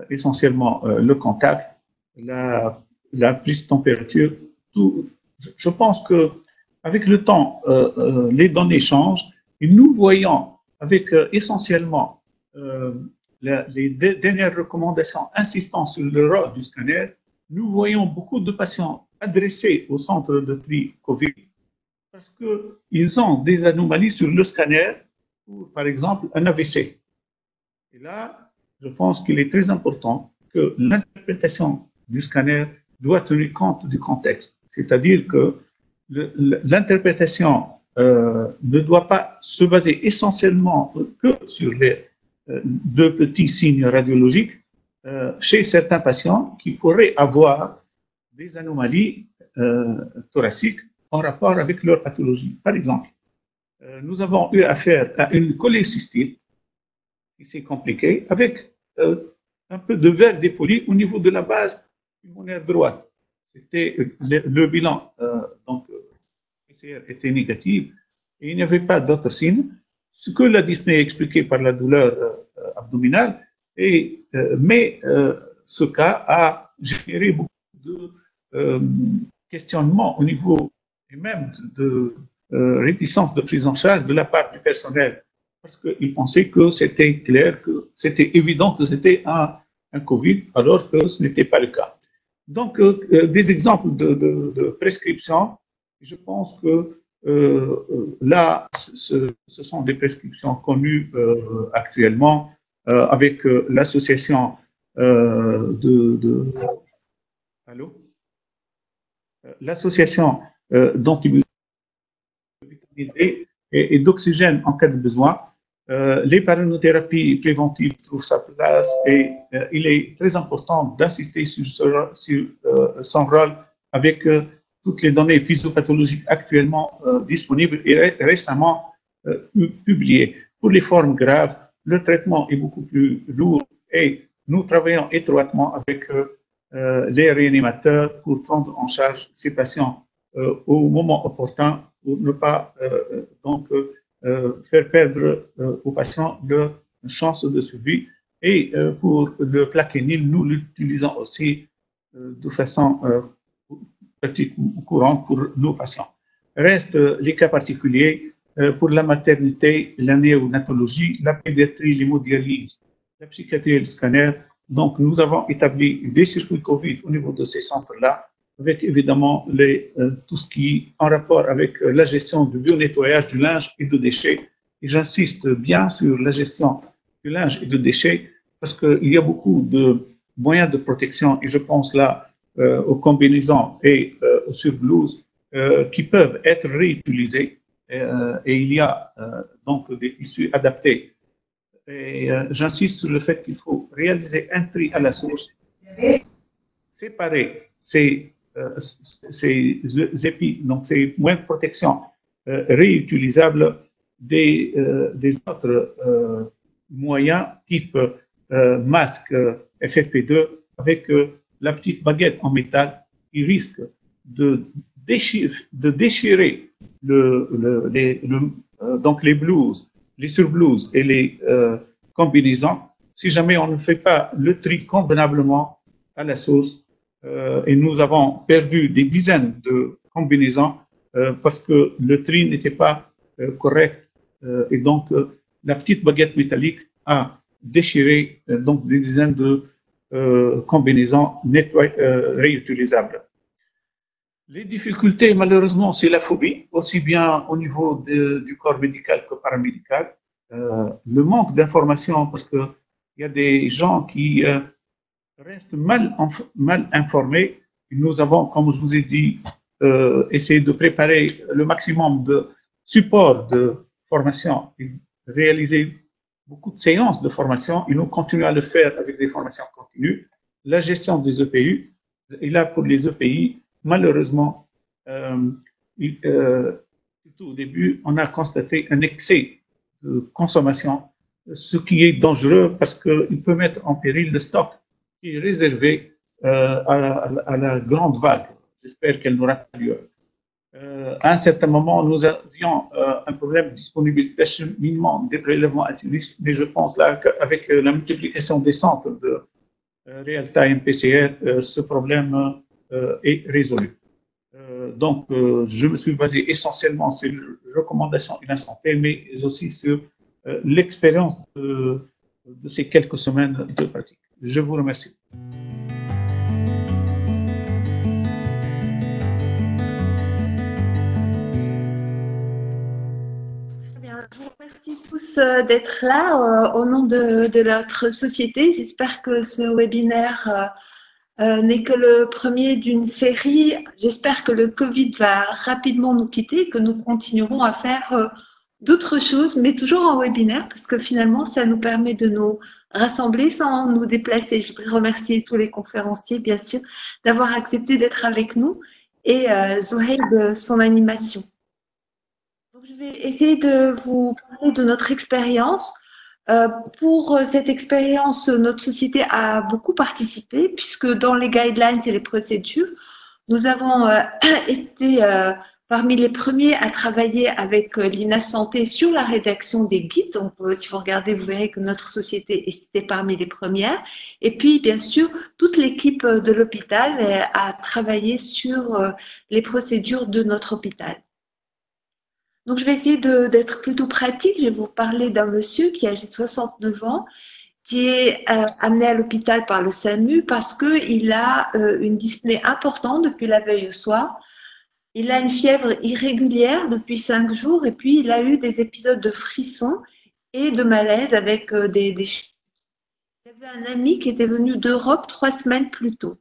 essentiellement le contact, la prise de température. Tout, je pense que avec le temps, les données changent et nous voyons avec essentiellement les dernières recommandations insistant sur le rôle du scanner, nous voyons beaucoup de patients adressés au centre de tri COVID parce qu'ils ont des anomalies sur le scanner pour, par exemple, un AVC. Et là, je pense qu'il est très important que l'interprétation du scanner doit tenir compte du contexte. C'est-à-dire que l'interprétation ne doit pas se baser essentiellement que sur les de petits signes radiologiques chez certains patients qui pourraient avoir des anomalies thoraciques en rapport avec leur pathologie. Par exemple, nous avons eu affaire à une cholécystite qui s'est compliquée avec un peu de verre dépoli au niveau de la base pulmonaire droite. C'était le bilan, donc PCR était négatif et il n'y avait pas d'autres signes. Ce que la dyspnée est expliqué par la douleur abdominale, mais ce cas a généré beaucoup de questionnements au niveau et même de réticence de prise en charge de la part du personnel, parce qu'ils pensaient que c'était clair, que c'était évident que c'était un Covid, alors que ce n'était pas le cas. Donc, des exemples de prescription, je pense que là, ce sont des prescriptions connues actuellement avec l'association l'association d'antibiotiques et d'oxygène en cas de besoin. Les parranothérapies préventives trouvent sa place et il est très important d'insister sur son rôle avec toutes les données physiopathologiques actuellement disponibles et récemment publiées. Pour les formes graves, le traitement est beaucoup plus lourd et nous travaillons étroitement avec les réanimateurs pour prendre en charge ces patients au moment opportun pour ne pas donc faire perdre aux patients leur chance de survie. Et pour le plaquenil, nous l'utilisons aussi de façon courante pour nos patients. Restent les cas particuliers pour la maternité, la néonatologie, la pédiatrie, l'hémodialyse, la psychiatrie et le scanner. Donc, nous avons établi des circuits COVID au niveau de ces centres-là, avec évidemment tout ce qui est en rapport avec la gestion du bio-nettoyage du linge et de déchets. Et j'insiste bien sur la gestion du linge et de déchets, parce qu'il y a beaucoup de moyens de protection, et je pense là aux combinaisons et aux surblouses qui peuvent être réutilisés, et il y a donc des tissus adaptés. Et j'insiste sur le fait qu'il faut réaliser un tri à la source, séparer ces épis, donc ces moyens de protection réutilisables des autres moyens type masque FFP2 avec la petite baguette en métal qui risque de déchirer donc les blouses, les surblouses et les combinaisons si jamais on ne fait pas le tri convenablement à la source. Et nous avons perdu des dizaines de combinaisons parce que le tri n'était pas correct. Et donc, la petite baguette métallique a déchiré donc des dizaines de combinaisons réutilisables. Les difficultés, malheureusement, c'est la phobie, aussi bien au niveau du corps médical que paramédical. Le manque d'information, parce qu'il y a des gens qui restent mal informés. Nous avons, comme je vous ai dit, essayé de préparer le maximum de supports de formation et réaliser beaucoup de séances de formation, et nous continuons à le faire avec des formations continues. La gestion des EPU, et là pour les EPI, malheureusement, surtout au début, on a constaté un excès de consommation, ce qui est dangereux parce qu'il peut mettre en péril le stock qui est réservé à la grande vague. J'espère qu'elle n'aura pas lieu. À un certain moment, nous avions un problème de disponibilité d'acheminement des prélèvements à Tunis, mais je pense là qu'avec la multiplication des centres de real-time PCR, ce problème est résolu. Donc, je me suis basé essentiellement sur les recommandations de la santé, mais aussi sur l'expérience de ces quelques semaines de pratique. Je vous remercie. Je vous remercie tous d'être là au nom de notre société. J'espère que ce webinaire n'est que le premier d'une série. J'espère que le Covid va rapidement nous quitter et que nous continuerons à faire d'autres choses, mais toujours en webinaire, parce que finalement, ça nous permet de nous rassembler sans nous déplacer. Je voudrais remercier tous les conférenciers, bien sûr, d'avoir accepté d'être avec nous, et Zohaïl de son animation. Donc, je vais essayer de vous parler de notre expérience. Pour cette expérience, notre société a beaucoup participé, puisque dans les guidelines et les procédures, nous avons été parmi les premiers à travailler avec l'INA Santé sur la rédaction des guides. Donc, si vous regardez, vous verrez que notre société est citée parmi les premières. Et puis, bien sûr, toute l'équipe de l'hôpital a travaillé sur les procédures de notre hôpital. Donc, je vais essayer d'être plutôt pratique. Je vais vous parler d'un monsieur qui a âgé de 69 ans, qui est amené à l'hôpital par le SAMU parce qu'il a une dyspnée importante depuis la veille au soir. Il a une fièvre irrégulière depuis 5 jours et puis il a eu des épisodes de frissons et de malaise avec des chutes. Il y avait un ami qui était venu d'Europe 3 semaines plus tôt.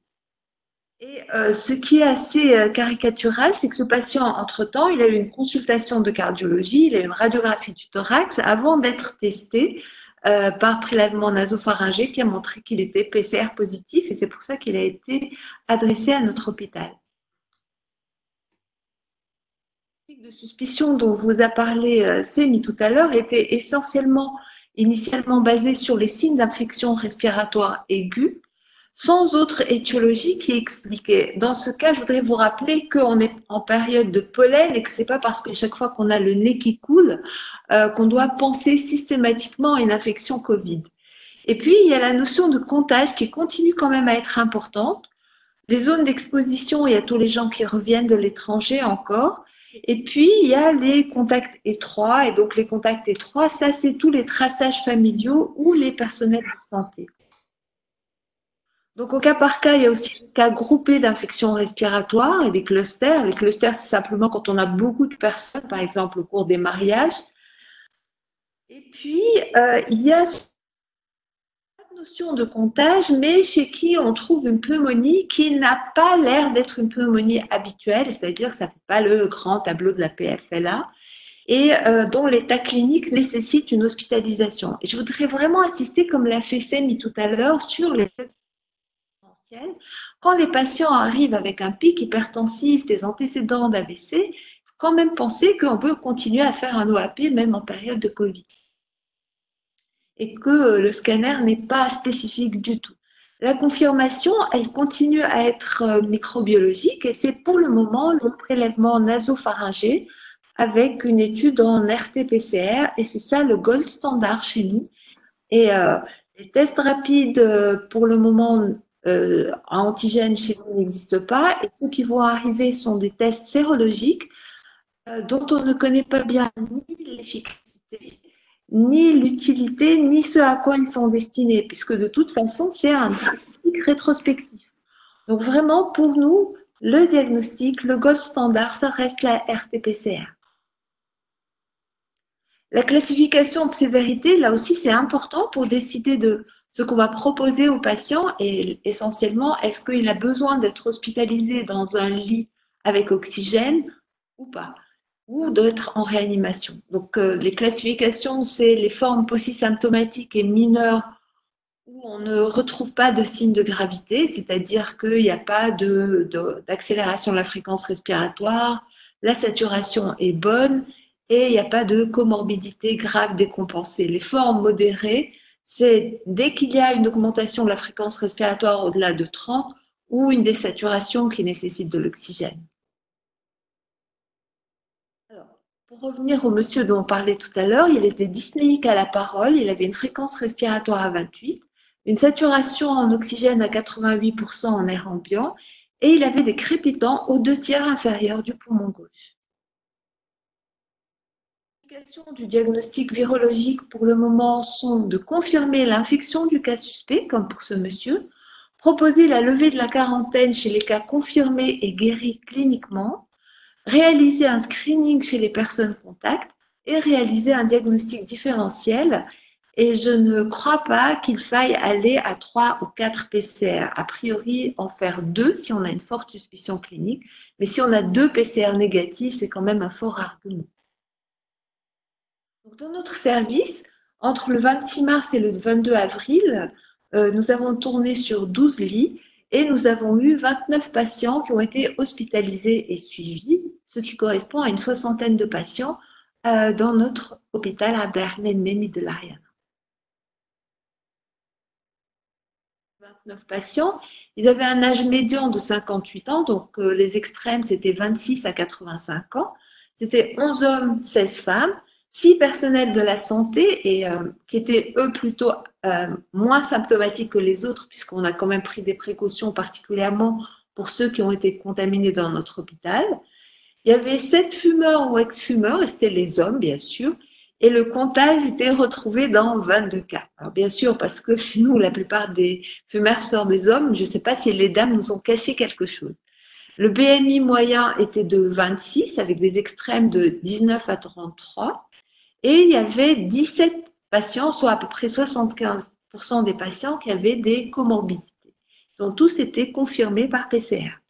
Et ce qui est assez caricatural, c'est que ce patient, entre-temps, il a eu une consultation de cardiologie, il a eu une radiographie du thorax avant d'être testé par prélèvement nasopharyngé qui a montré qu'il était PCR positif et c'est pour ça qu'il a été adressé à notre hôpital. De suspicion dont vous a parlé Sémi tout à l'heure était initialement basée sur les signes d'infection respiratoire aiguë. sans autre étiologie qui est expliquée. Dans ce cas, je voudrais vous rappeler qu'on est en période de pollen et que ce n'est pas parce que chaque fois qu'on a le nez qui coule qu'on doit penser systématiquement à une infection Covid. Et puis, il y a la notion de comptage qui continue quand même à être importante. Les zones d'exposition, il y a tous les gens qui reviennent de l'étranger encore. Et puis, il y a les contacts étroits. Et donc, les contacts étroits, ça, c'est tous les traçages familiaux ou les personnels de santé. Donc, au cas par cas, il y a aussi des cas groupés d'infections respiratoires et des clusters. Les clusters, c'est simplement quand on a beaucoup de personnes, par exemple au cours des mariages. Et puis, il y a la notion de contagion, mais chez qui on trouve une pneumonie qui n'a pas l'air d'être une pneumonie habituelle, c'est-à-dire que ça ne fait pas le grand tableau de la PFLA, et dont l'état clinique nécessite une hospitalisation. Et je voudrais vraiment insister, comme l'a fait Semi tout à l'heure, sur les quand les patients arrivent avec un pic hypertensif, des antécédents d'AVC, il faut quand même penser qu'on peut continuer à faire un OAP même en période de Covid. Et que le scanner n'est pas spécifique du tout. La confirmation, elle continue à être microbiologique et c'est pour le moment le prélèvement nasopharyngé avec une étude en RT-PCR et c'est ça le gold standard chez nous. Et les tests rapides pour le moment à antigènes chez nous n'existent pas et ceux qui vont arriver sont des tests sérologiques dont on ne connaît pas bien ni l'efficacité, ni l'utilité, ni ce à quoi ils sont destinés, puisque de toute façon, c'est un diagnostic rétrospectif. Donc vraiment, pour nous, le diagnostic, le gold standard, ça reste la RT-PCR. La classification de sévérité, là aussi, c'est important pour décider de ce qu'on va proposer au patient et essentiellement, est-ce qu'il a besoin d'être hospitalisé dans un lit avec oxygène ou pas, ou d'être en réanimation. Donc, les classifications, c'est les formes polysymptomatiques et mineures où on ne retrouve pas de signes de gravité, c'est-à-dire qu'il n'y a pas d'accélération de la fréquence respiratoire, la saturation est bonne et il n'y a pas de comorbidité grave décompensée. Les formes modérées, c'est dès qu'il y a une augmentation de la fréquence respiratoire au-delà de 30 ou une désaturation qui nécessite de l'oxygène. Pour revenir au monsieur dont on parlait tout à l'heure, il était dyspnéique à la parole, il avait une fréquence respiratoire à 28, une saturation en oxygène à 88% en air ambiant et il avait des crépitants aux 2/3 inférieurs du poumon gauche. Les indications du diagnostic virologique pour le moment sont de confirmer l'infection du cas suspect, comme pour ce monsieur, proposer la levée de la quarantaine chez les cas confirmés et guéris cliniquement, réaliser un screening chez les personnes contacts et réaliser un diagnostic différentiel. Et je ne crois pas qu'il faille aller à 3 ou 4 PCR. A priori, en faire 2 si on a une forte suspicion clinique. Mais si on a 2 PCR négatifs, c'est quand même un fort argument. Donc, dans notre service, entre le 26 mars et le 22 avril, nous avons tourné sur 12 lits et nous avons eu 29 patients qui ont été hospitalisés et suivis, ce qui correspond à une 60aine de patients dans notre hôpital Abdelrahmane Mehmi de l'Ariana. 29 patients, ils avaient un âge médian de 58 ans, donc les extrêmes c'était 26 à 85 ans. C'était 11 hommes, 16 femmes, 6 personnels de la santé et qui étaient eux plutôt moins symptomatiques que les autres puisqu'on a quand même pris des précautions particulièrement pour ceux qui ont été contaminés dans notre hôpital. Il y avait 7 fumeurs ou ex-fumeurs et c'était les hommes bien sûr et le comptage était retrouvé dans 22 cas. Alors bien sûr parce que chez nous la plupart des fumeurs sont des hommes, je ne sais pas si les dames nous ont caché quelque chose. Le BMI moyen était de 26 avec des extrêmes de 19 à 33. Et il y avait 17 patients, soit à peu près 75% des patients qui avaient des comorbidités. Ils ont tous été confirmés par PCR.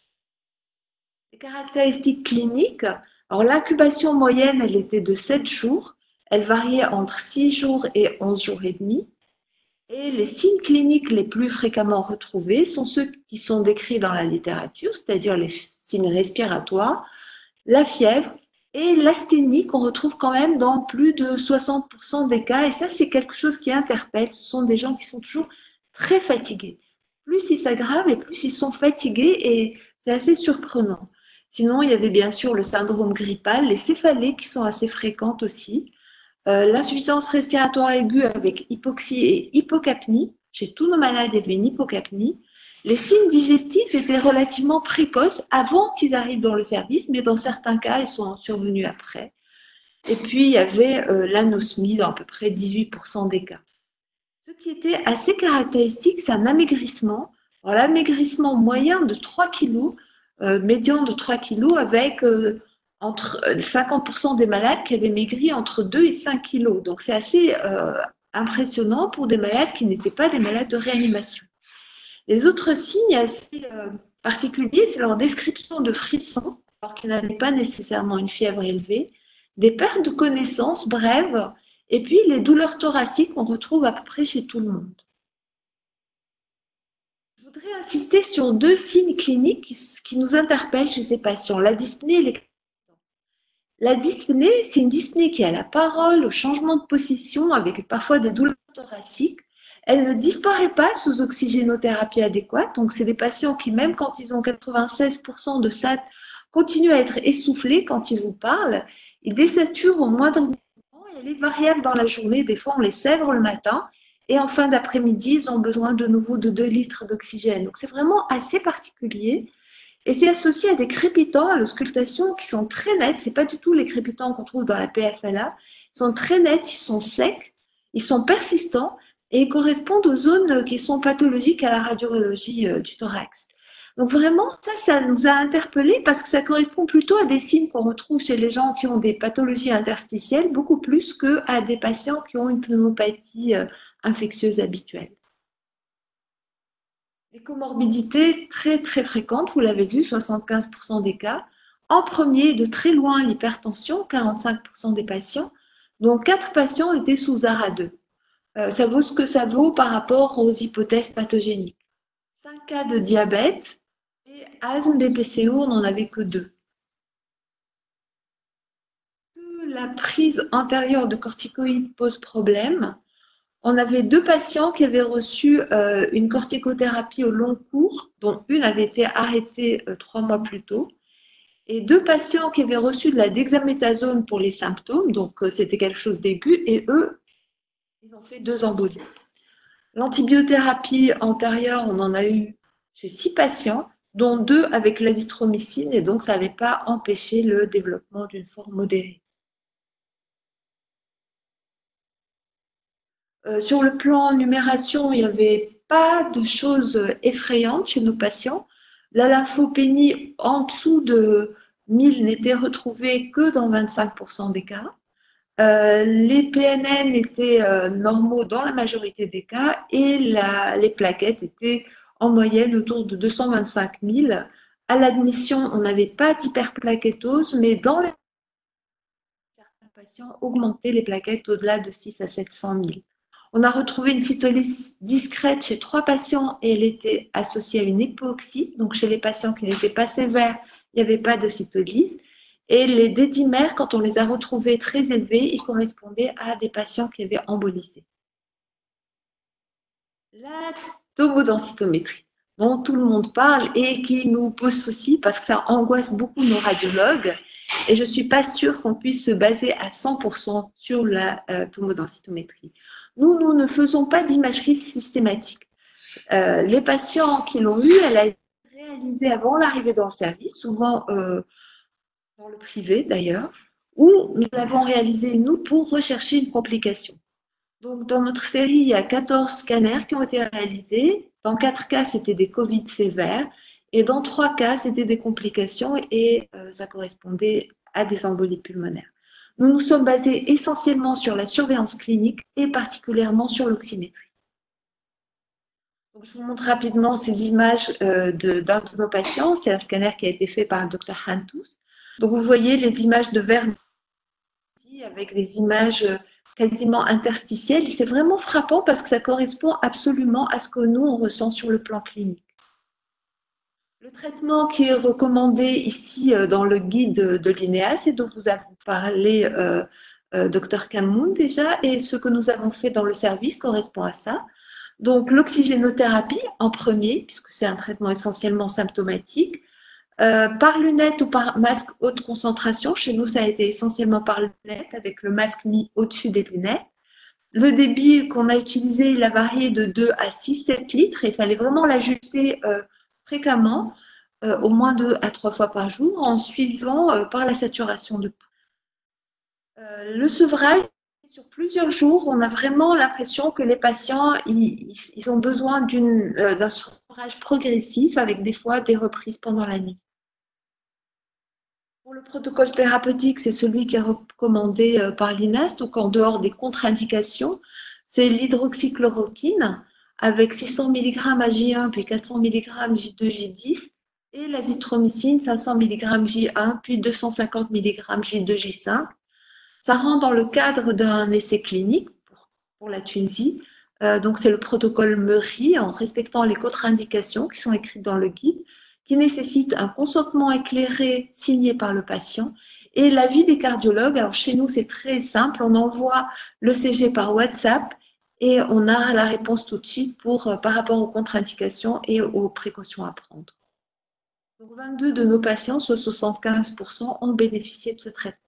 Les caractéristiques cliniques, alors l'incubation moyenne, elle était de 7 jours. Elle variait entre 6 jours et 11 jours et demi. Et les signes cliniques les plus fréquemment retrouvés sont ceux qui sont décrits dans la littérature, c'est-à-dire les signes respiratoires, la fièvre, et l'asthénie qu'on retrouve quand même dans plus de 60% des cas. Et ça, c'est quelque chose qui interpelle. Ce sont des gens qui sont toujours très fatigués. plus ils s'aggravent et plus ils sont fatigués et c'est assez surprenant. Sinon, il y avait bien sûr le syndrome grippal, les céphalées qui sont assez fréquentes aussi, l'insuffisance respiratoire aiguë avec hypoxie et hypocapnie. Chez tous nos malades, il y avait une hypocapnie. Les signes digestifs étaient relativement précoces avant qu'ils arrivent dans le service, mais dans certains cas, ils sont survenus après. Et puis, il y avait l'anosmie dans à peu près 18% des cas. Ce qui était assez caractéristique, c'est un amaigrissement. L'amaigrissement moyen de 3 kg, médian de 3 kg, avec entre 50% des malades qui avaient maigri entre 2 et 5 kg. Donc, c'est assez impressionnant pour des malades qui n'étaient pas des malades de réanimation. Les autres signes assez particuliers, c'est leur description de frissons, alors qu'ils n'avaient pas nécessairement une fièvre élevée, des pertes de connaissance brèves, et puis les douleurs thoraciques qu'on retrouve à peu près chez tout le monde. Je voudrais insister sur 2 signes cliniques qui nous interpellent chez ces patients, la dyspnée et les crépitants. La dyspnée, c'est une dyspnée qui a la parole, au changement de position, avec parfois des douleurs thoraciques. Elle ne disparaît pas sous oxygénothérapie adéquate, donc c'est des patients qui, même quand ils ont 96% de SAT, continuent à être essoufflés quand ils vous parlent. Ils désaturent au moindre mouvement et elle est variable dans la journée. Des fois, on les sèvre le matin et en fin d'après-midi, ils ont besoin de nouveau de 2 litres d'oxygène. Donc, c'est vraiment assez particulier. Et c'est associé à des crépitants à l'auscultation qui sont très nets. Ce n'est pas du tout les crépitants qu'on trouve dans la PFLA. Ils sont très nets, ils sont secs, ils sont persistants et correspondent aux zones qui sont pathologiques à la radiologie du thorax. Donc vraiment, ça nous a interpellés parce que ça correspond plutôt à des signes qu'on retrouve chez les gens qui ont des pathologies interstitielles, beaucoup plus qu'à des patients qui ont une pneumopathie infectieuse habituelle. Les comorbidités très très fréquentes, vous l'avez vu, 75% des cas. En premier, de très loin, l'hypertension, 45% des patients, dont 4 patients étaient sous ARA2. Ça vaut ce que ça vaut par rapport aux hypothèses pathogéniques. 5 cas de diabète et asthme, BPCO, on n'en avait que 2. La prise antérieure de corticoïdes pose problème. On avait 2 patients qui avaient reçu une corticothérapie au long cours, dont une avait été arrêtée 3 mois plus tôt, et 2 patients qui avaient reçu de la dexaméthasone pour les symptômes, donc c'était quelque chose d'aigu, et eux, ils ont fait 2 embolies. L'antibiothérapie antérieure, on en a eu chez 6 patients, dont 2 avec l'azithromycine, et donc ça n'avait pas empêché le développement d'une forme modérée. Sur le plan numération, il n'y avait pas de choses effrayantes chez nos patients. La lymphopénie en dessous de 1000 n'était retrouvée que dans 25% des cas. Les PNN étaient normaux dans la majorité des cas et les plaquettes étaient en moyenne autour de 225 000. À l'admission, on n'avait pas d'hyperplaquettose, mais dans certains patients augmentaient les plaquettes au-delà de 6 à 700 000. On a retrouvé une cytolyse discrète chez 3 patients et elle était associée à une hypoxie. Donc, chez les patients qui n'étaient pas sévères, il n'y avait pas de cytolyse. Et les dédimères, quand on les a retrouvés très élevés, ils correspondaient à des patients qui avaient embolisé. La tomodensitométrie, dont tout le monde parle et qui nous pose souci parce que ça angoisse beaucoup nos radiologues. Et je ne suis pas sûre qu'on puisse se baser à 100% sur la tomodensitométrie. Nous ne faisons pas d'imagerie systématique. Les patients qui l'ont eu, elle a été réalisée avant l'arrivée dans le service, souvent dans le privé d'ailleurs, où nous l'avons réalisée, nous, pour rechercher une complication. Donc, dans notre série, il y a 14 scanners qui ont été réalisés. Dans 4 cas, c'était des Covid sévères. Et dans 3 cas, c'était des complications et ça correspondait à des embolies pulmonaires. Nous nous sommes basés essentiellement sur la surveillance clinique et particulièrement sur l'oxymétrie. Donc, je vous montre rapidement ces images d'un de nos patients. C'est un scanner qui a été fait par le Dr Hantous. Donc, vous voyez les images de verre avec des images quasiment interstitielles. C'est vraiment frappant parce que ça correspond absolument à ce que nous, on ressent sur le plan clinique. Le traitement qui est recommandé ici dans le guide de l'INEAS et dont vous avez parlé Dr Kamoun déjà, et ce que nous avons fait dans le service correspond à ça. Donc, l'oxygénothérapie en premier, puisque c'est un traitement essentiellement symptomatique. Par lunettes ou par masque haute concentration. Chez nous, ça a été essentiellement par lunettes, avec le masque mis au-dessus des lunettes. Le débit qu'on a utilisé, il a varié de 2 à 6-7 litres. Il fallait vraiment l'ajuster fréquemment, au moins 2 à 3 fois par jour, en suivant par la saturation de pouls. Le sevrage, sur plusieurs jours, on a vraiment l'impression que les patients ils ont besoin d'un sevrage progressif, avec des fois des reprises pendant la nuit. Pour le protocole thérapeutique, c'est celui qui est recommandé par l'INES, donc en dehors des contre-indications, c'est l'hydroxychloroquine avec 600 mg J1 puis 400 mg J2, J10 et l'azithromycine 500 mg J1 puis 250 mg J2, J5. Ça rentre dans le cadre d'un essai clinique pour la Tunisie. Donc c'est le protocole MERI en respectant les contre-indications qui sont écrites dans le guide, qui nécessite un consentement éclairé signé par le patient et l'avis des cardiologues. Alors chez nous, c'est très simple, on envoie l'ECG par WhatsApp et on a la réponse tout de suite par rapport aux contre-indications et aux précautions à prendre. Donc 22 de nos patients, soit 75%, ont bénéficié de ce traitement.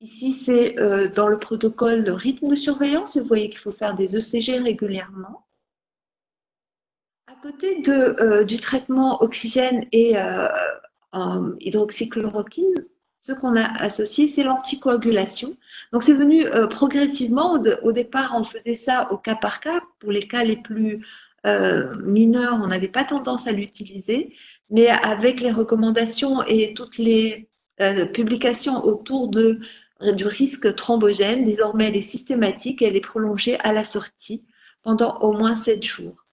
Ici, c'est dans le protocole de rythme de surveillance. Vous voyez qu'il faut faire des ECG régulièrement. À côté du traitement oxygène et hydroxychloroquine, ce qu'on a associé, c'est l'anticoagulation. Donc, c'est venu progressivement. Au départ, on faisait ça au cas par cas. Pour les cas les plus mineurs, on n'avait pas tendance à l'utiliser. Mais avec les recommandations et toutes les publications autour du risque thrombogène, désormais elle est systématique et elle est prolongée à la sortie pendant au moins 7 jours.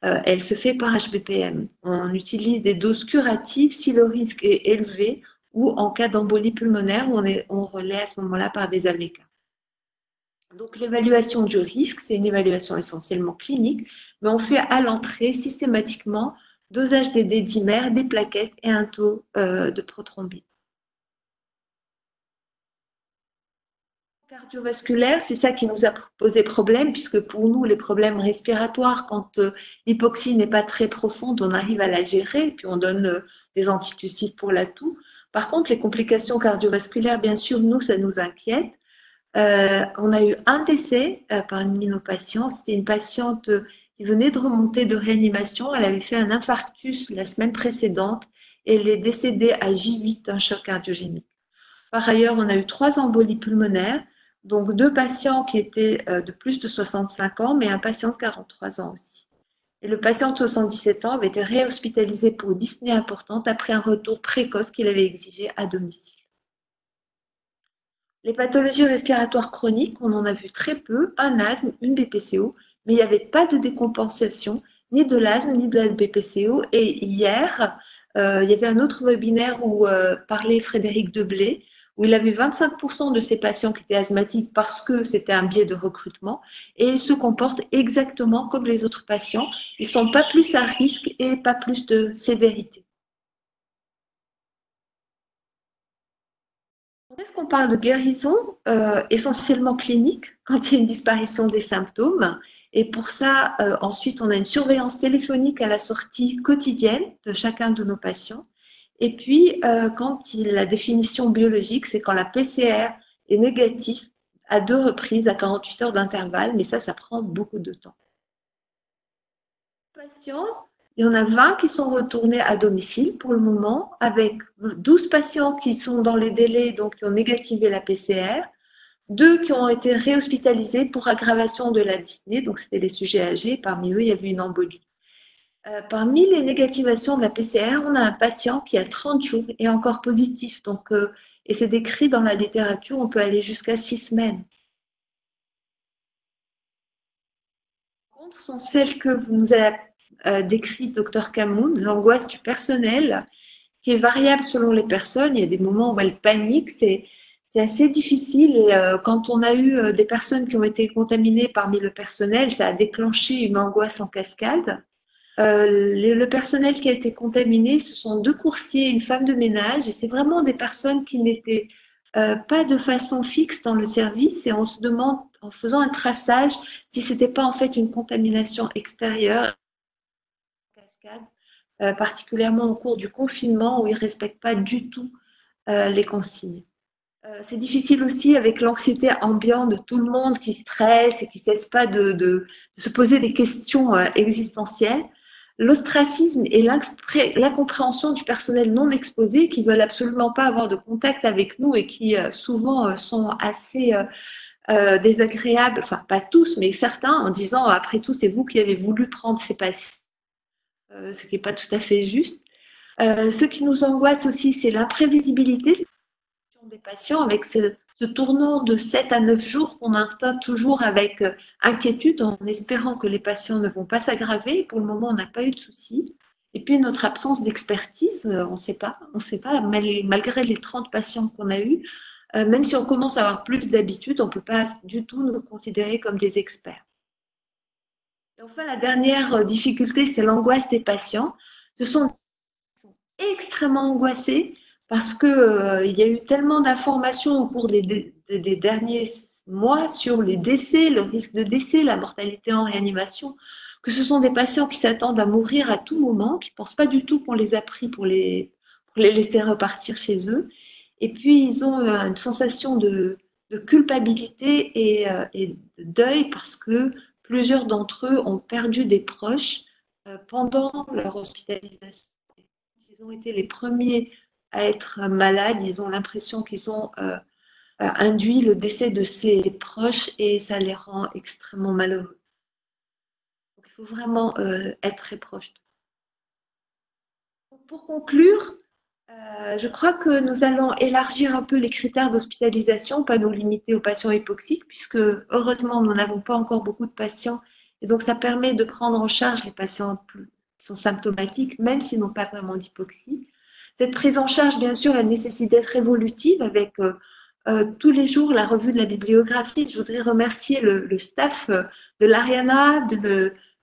Elle se fait par HBPM. On utilise des doses curatives si le risque est élevé ou en cas d'embolie pulmonaire, on relaie à ce moment-là par des AVK. Donc l'évaluation du risque, c'est une évaluation essentiellement clinique, mais on fait à l'entrée systématiquement dosage des dédimères, des plaquettes et un taux de prothrombine. Cardiovasculaire, c'est ça qui nous a posé problème, puisque pour nous, les problèmes respiratoires, quand l'hypoxie n'est pas très profonde, on arrive à la gérer, puis on donne des antitussifs pour la toux. Par contre, les complications cardiovasculaires, bien sûr, nous, ça nous inquiète. On a eu un décès parmi nos patients. C'était une patiente qui venait de remonter de réanimation. Elle avait fait un infarctus la semaine précédente et elle est décédée à J8 d'un choc cardiogénique. Par ailleurs, on a eu 3 embolies pulmonaires. Donc, 2 patients qui étaient de plus de 65 ans, mais un patient de 43 ans aussi. Et le patient de 77 ans avait été réhospitalisé pour dyspnée importante après un retour précoce qu'il avait exigé à domicile. Les pathologies respiratoires chroniques, on en a vu très peu, un asthme, une BPCO, mais il n'y avait pas de décompensation, ni de l'asthme, ni de la BPCO. Et hier, il y avait un autre webinaire où parlait Frédéric Deblé, où il avait 25% de ses patients qui étaient asthmatiques parce que c'était un biais de recrutement et ils se comportent exactement comme les autres patients. Ils ne sont pas plus à risque et pas plus de sévérité. Est-ce qu'on parle de guérison essentiellement clinique quand il y a une disparition des symptômes? Et pour ça, ensuite, on a une surveillance téléphonique à la sortie quotidienne de chacun de nos patients. Et puis, la définition biologique, c'est quand la PCR est négative à 2 reprises à 48 heures d'intervalle, mais ça prend beaucoup de temps. Patients, il y en a 20 qui sont retournés à domicile pour le moment, avec 12 patients qui sont dans les délais, donc qui ont négativé la PCR, 2 qui ont été réhospitalisés pour aggravation de la dyspnée, donc c'était les sujets âgés, parmi eux, il y avait une embolie. Parmi les négativations de la PCR, on a un patient qui a 30 jours et encore positif. Donc, et c'est décrit dans la littérature, on peut aller jusqu'à 6 semaines. Par contre, sont celles que vous nous avez décrites, Dr Kamoun, l'angoisse du personnel, qui est variable selon les personnes. Il y a des moments où elles paniquent, c'est assez difficile. Et quand on a eu des personnes qui ont été contaminées parmi le personnel, ça a déclenché une angoisse en cascade. Le personnel qui a été contaminé, ce sont 2 coursiers et une femme de ménage, et c'est vraiment des personnes qui n'étaient pas de façon fixe dans le service et on se demande, en faisant un traçage, si ce n'était pas en fait une contamination extérieure, cascade, particulièrement au cours du confinement où ils ne respectent pas du tout les consignes. C'est difficile aussi avec l'anxiété ambiante de tout le monde qui stresse et qui ne cesse pas de se poser des questions existentielles. L'ostracisme et l'incompréhension du personnel non exposé qui ne veulent absolument pas avoir de contact avec nous et qui souvent sont assez désagréables, enfin pas tous, mais certains, en disant après tout, c'est vous qui avez voulu prendre ces patients, ce qui n'est pas tout à fait juste. Ce qui nous angoisse aussi, c'est l'imprévisibilité des patients avec ce tournant de 7 à 9 jours qu'on attend toujours avec inquiétude en espérant que les patients ne vont pas s'aggraver. Pour le moment, on n'a pas eu de soucis. Et puis, notre absence d'expertise, on ne sait pas, malgré les 30 patients qu'on a eus, même si on commence à avoir plus d'habitude, on ne peut pas du tout nous considérer comme des experts. Et enfin, la dernière difficulté, c'est l'angoisse des patients. Ils sont extrêmement angoissés parce qu'il y a eu tellement d'informations au cours des derniers mois sur les décès, le risque de décès, la mortalité en réanimation, que ce sont des patients qui s'attendent à mourir à tout moment, qui ne pensent pas du tout qu'on les a pris pour les laisser repartir chez eux. Et puis, ils ont une sensation de culpabilité et de deuil parce que plusieurs d'entre eux ont perdu des proches pendant leur hospitalisation. Ils ont été les premiers à être malades, ils ont l'impression qu'ils ont induit le décès de ses proches et ça les rend extrêmement malheureux. Donc, il faut vraiment être très proche. Pour conclure, je crois que nous allons élargir un peu les critères d'hospitalisation, pas nous limiter aux patients hypoxiques, puisque heureusement, nous n'avons pas encore beaucoup de patients et donc ça permet de prendre en charge les patients qui sont symptomatiques, même s'ils n'ont pas vraiment d'hypoxie. Cette prise en charge, bien sûr, elle nécessite d'être évolutive avec tous les jours la revue de la bibliographie. Je voudrais remercier le staff de l'Ariana,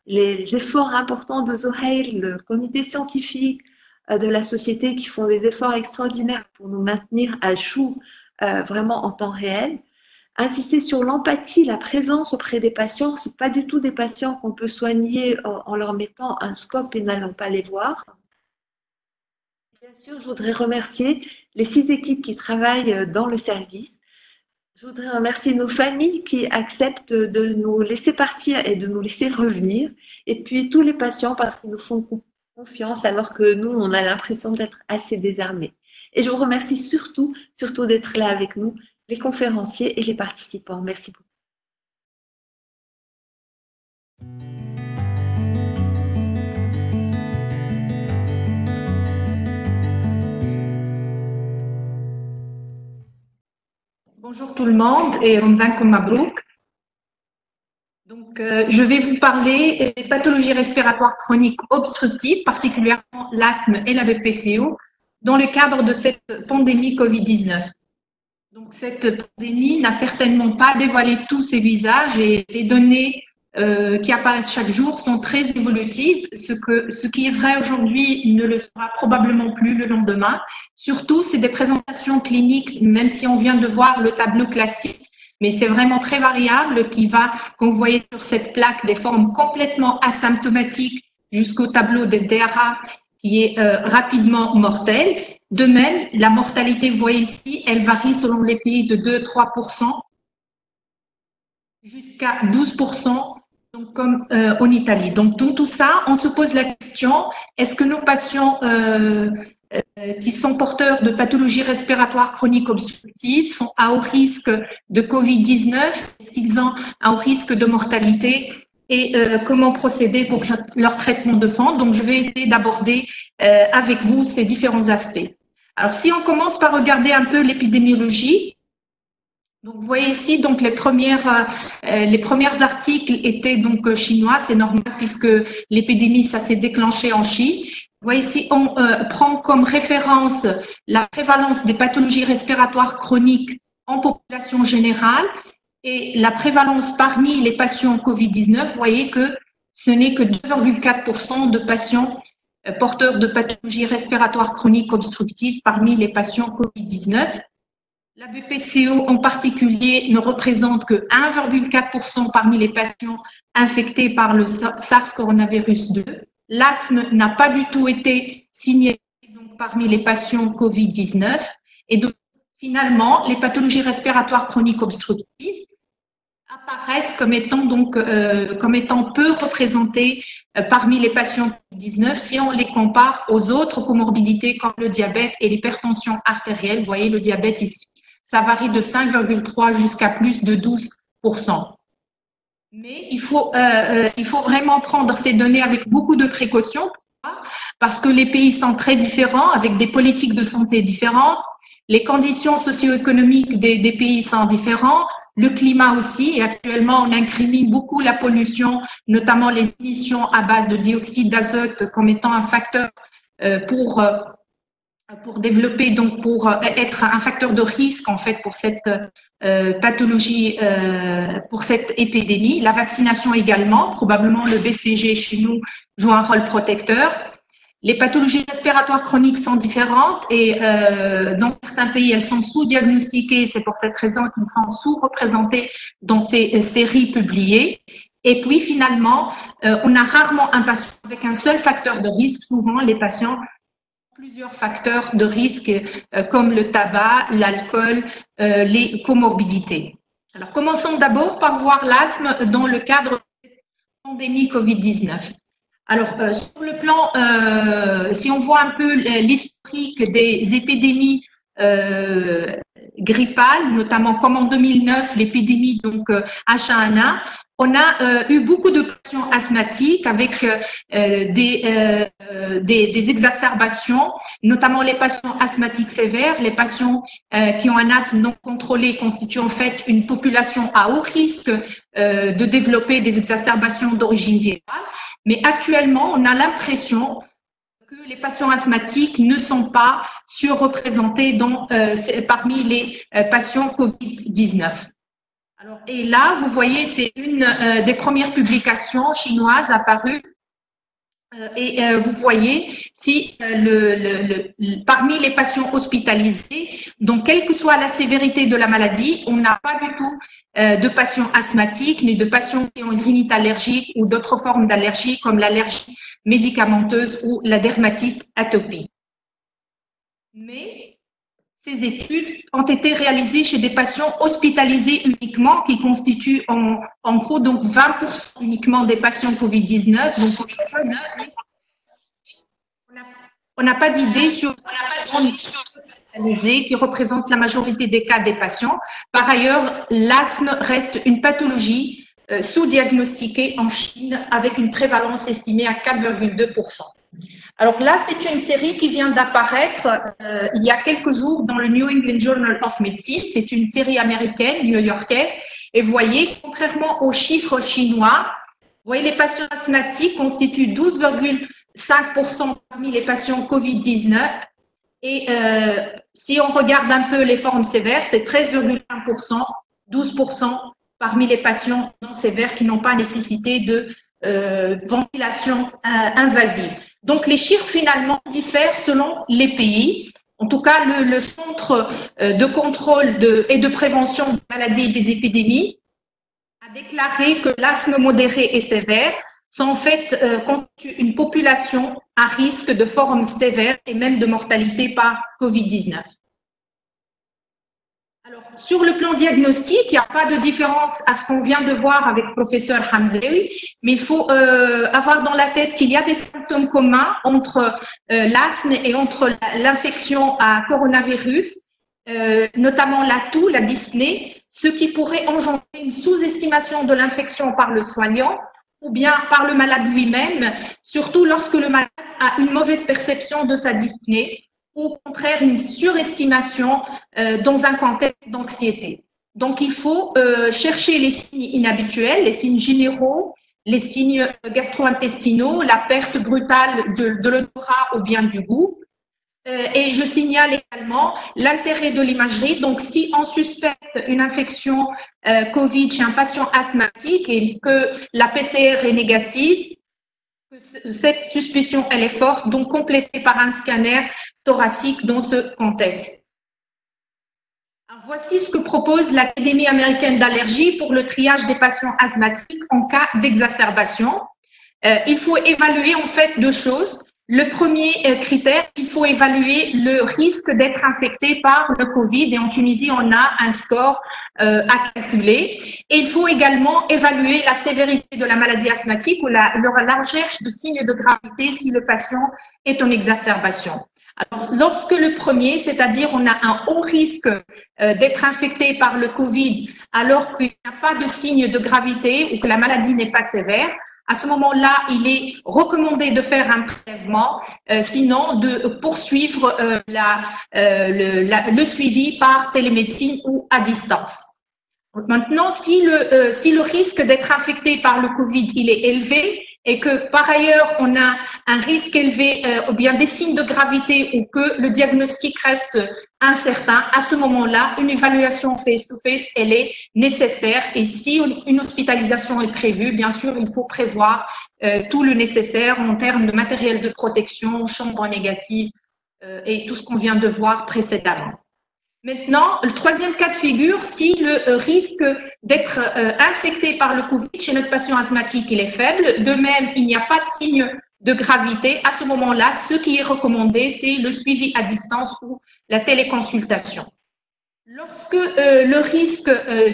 les efforts importants de Zohail, le comité scientifique de la société qui font des efforts extraordinaires pour nous maintenir à jour vraiment en temps réel. Insister sur l'empathie, la présence auprès des patients. Ce n'est pas du tout des patients qu'on peut soigner en leur mettant un scope et n'allant pas les voir. Bien sûr, je voudrais remercier les 6 équipes qui travaillent dans le service. Je voudrais remercier nos familles qui acceptent de nous laisser partir et de nous laisser revenir. Et puis tous les patients parce qu'ils nous font confiance alors que nous, on a l'impression d'être assez désarmés. Et je vous remercie surtout d'être là avec nous, les conférenciers et les participants. Merci beaucoup. Bonjour tout le monde et Ramadan Mabrouk. Donc, je vais vous parler des pathologies respiratoires chroniques obstructives, particulièrement l'asthme et la BPCO, dans le cadre de cette pandémie Covid-19. Donc, cette pandémie n'a certainement pas dévoilé tous ses visages et les données qui apparaissent chaque jour sont très évolutives. Ce qui est vrai aujourd'hui ne le sera probablement plus le lendemain. Surtout, c'est des présentations cliniques, même si on vient de voir le tableau classique, mais c'est vraiment très variable qui va, comme vous voyez sur cette plaque, des formes complètement asymptomatiques jusqu'au tableau des SDRA qui est rapidement mortel. De même, la mortalité, vous voyez ici, elle varie selon les pays de 2-3% jusqu'à 12%. Donc, comme en Italie. Donc, dans tout ça, on se pose la question, est-ce que nos patients qui sont porteurs de pathologies respiratoires chroniques obstructives sont à haut risque de Covid-19? Est-ce qu'ils ont un haut risque de mortalité? Et comment procéder pour leur traitement de fond? Donc, je vais essayer d'aborder avec vous ces différents aspects. Alors, si on commence par regarder un peu l'épidémiologie, donc, vous voyez ici, donc les premiers articles étaient donc chinois, c'est normal puisque l'épidémie, ça s'est déclenché en Chine. Vous voyez ici, on prend comme référence la prévalence des pathologies respiratoires chroniques en population générale et la prévalence parmi les patients Covid-19. Vous voyez que ce n'est que 2,4% de patients porteurs de pathologies respiratoires chroniques obstructives parmi les patients Covid-19. La BPCO en particulier ne représente que 1,4% parmi les patients infectés par le SARS coronavirus 2. L'asthme n'a pas du tout été signalé donc, parmi les patients Covid-19. Et donc, finalement, les pathologies respiratoires chroniques obstructives apparaissent comme étant peu représentées parmi les patients Covid-19 si on les compare aux autres comorbidités comme le diabète et l'hypertension artérielle. Vous voyez le diabète ici, ça varie de 5,3 jusqu'à plus de 12%. Mais il faut vraiment prendre ces données avec beaucoup de précautions parce que les pays sont très différents avec des politiques de santé différentes, les conditions socio-économiques des pays sont différentes, le climat aussi, et actuellement on incrimine beaucoup la pollution, notamment les émissions à base de dioxyde d'azote comme étant un facteur pour développer, donc pour être un facteur de risque en fait pour cette pathologie, pour cette épidémie. La vaccination également, probablement le BCG chez nous joue un rôle protecteur. Les pathologies respiratoires chroniques sont différentes et dans certains pays, elles sont sous-diagnostiquées. C'est pour cette raison qu'elles sont sous-représentées dans ces séries publiées. Et puis finalement, on a rarement un patient avec un seul facteur de risque. Souvent, les patients ont plusieurs facteurs de risque comme le tabac, l'alcool, les comorbidités. Alors, commençons d'abord par voir l'asthme dans le cadre de cette pandémie Covid-19. Alors, sur le plan, si on voit un peu l'historique des épidémies grippales, notamment comme en 2009, l'épidémie donc H1N1, on a eu beaucoup de patients asthmatiques avec des exacerbations, notamment les patients asthmatiques sévères, les patients qui ont un asthme non contrôlé constituent en fait une population à haut risque de développer des exacerbations d'origine virale. Mais actuellement, on a l'impression que les patients asthmatiques ne sont pas surreprésentés parmi les patients Covid-19. Alors, et là, vous voyez, c'est une des premières publications chinoises apparues. Vous voyez, si parmi les patients hospitalisés, donc quelle que soit la sévérité de la maladie, on n'a pas du tout de patients asthmatiques, ni de patients qui ont une rhinite allergique ou d'autres formes d'allergie comme l'allergie médicamenteuse ou la dermatite atopique. Mais ces études ont été réalisées chez des patients hospitalisés uniquement, qui constituent en gros donc 20% uniquement des patients Covid-19. Donc, on n'a pas d'idée sur les patients hospitalisés qui représentent la majorité des cas des patients. Par ailleurs, l'asthme reste une pathologie sous-diagnostiquée en Chine avec une prévalence estimée à 4,2%. Alors là, c'est une série qui vient d'apparaître il y a quelques jours dans le New England Journal of Medicine. C'est une série américaine, new-yorkaise. Et vous voyez, contrairement aux chiffres chinois, vous voyez, les patients asthmatiques constituent 12,5% parmi les patients Covid-19. Et si on regarde un peu les formes sévères, c'est 13,1%, 12% parmi les patients non sévères qui n'ont pas nécessité de ventilation invasive. Donc, les chiffres finalement diffèrent selon les pays. En tout cas, le Centre de contrôle et de prévention des maladies et des épidémies a déclaré que l'asthme modéré et sévère sont en fait constituent une population à risque de formes sévères et même de mortalité par Covid-19. Alors, sur le plan diagnostique, il n'y a pas de différence à ce qu'on vient de voir avec le professeur Hamzaoui, mais il faut avoir dans la tête qu'il y a des symptômes communs entre l'asthme et entre l'infection à coronavirus, notamment la toux, la dyspnée, ce qui pourrait engendrer une sous-estimation de l'infection par le soignant ou bien par le malade lui-même, surtout lorsque le malade a une mauvaise perception de sa dyspnée, ou au contraire une surestimation dans un contexte d'anxiété. Donc, il faut chercher les signes inhabituels, les signes généraux, les signes gastro-intestinaux, la perte brutale de l'odorat ou bien du goût. Et je signale également l'intérêt de l'imagerie. Donc, si on suspecte une infection Covid chez un patient asthmatique et que la PCR est négative, cette suspicion, elle est forte, donc complétée par un scanner thoracique dans ce contexte. Alors, Voici ce que propose l'Académie américaine d'allergie pour le triage des patients asthmatiques en cas d'exacerbation. Il faut évaluer en fait deux choses. Le premier critère, il faut évaluer le risque d'être infecté par le Covid. Et en Tunisie, on a un score à calculer. Et il faut également évaluer la sévérité de la maladie asthmatique ou la recherche de signes de gravité si le patient est en exacerbation. Alors, lorsque le premier, c'est-à-dire on a un haut risque d'être infecté par le Covid alors qu'il n'y a pas de signe de gravité ou que la maladie n'est pas sévère, à ce moment-là, il est recommandé de faire un prélèvement, sinon de poursuivre le suivi par télémédecine ou à distance. Maintenant, si le risque d'être infecté par le Covid il est élevé et que par ailleurs on a un risque élevé ou bien des signes de gravité ou que le diagnostic reste incertain, à ce moment-là, une évaluation face-to-face, elle est nécessaire. Et si une hospitalisation est prévue, bien sûr, il faut prévoir tout le nécessaire en termes de matériel de protection, chambre négative et tout ce qu'on vient de voir précédemment. Maintenant, le troisième cas de figure, si le risque d'être infecté par le Covid chez notre patient asthmatique il est faible, de même, il n'y a pas de signe de gravité, à ce moment-là, ce qui est recommandé, c'est le suivi à distance ou la téléconsultation. Lorsque le risque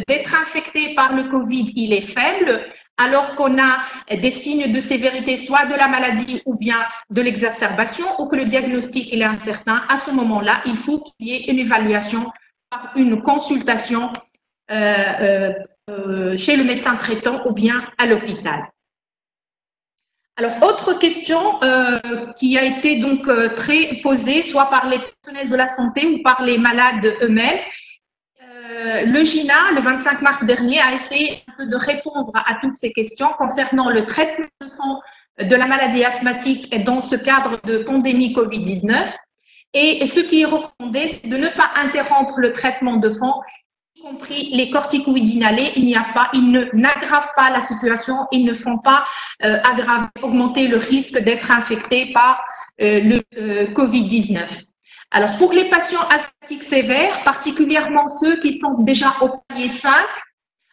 d'être infecté par le Covid il est faible, alors qu'on a des signes de sévérité, soit de la maladie ou bien de l'exacerbation, ou que le diagnostic il est incertain, à ce moment-là, il faut qu'il y ait une évaluation par une consultation chez le médecin traitant ou bien à l'hôpital. Alors, autre question qui a été donc très posée, soit par les personnels de la santé ou par les malades eux-mêmes. Le GINA, le 25 mars dernier, a essayé un peu de répondre à toutes ces questions concernant le traitement de fond de la maladie asthmatique dans ce cadre de pandémie Covid-19. Et ce qui est recommandé, c'est de ne pas interrompre le traitement de fond, y compris les corticoïdes inhalés. Ils n'aggravent pas la situation, ils ne font pas augmenter le risque d'être infecté par le Covid-19. Alors, pour les patients asthmatiques sévères, particulièrement ceux qui sont déjà au palier 5,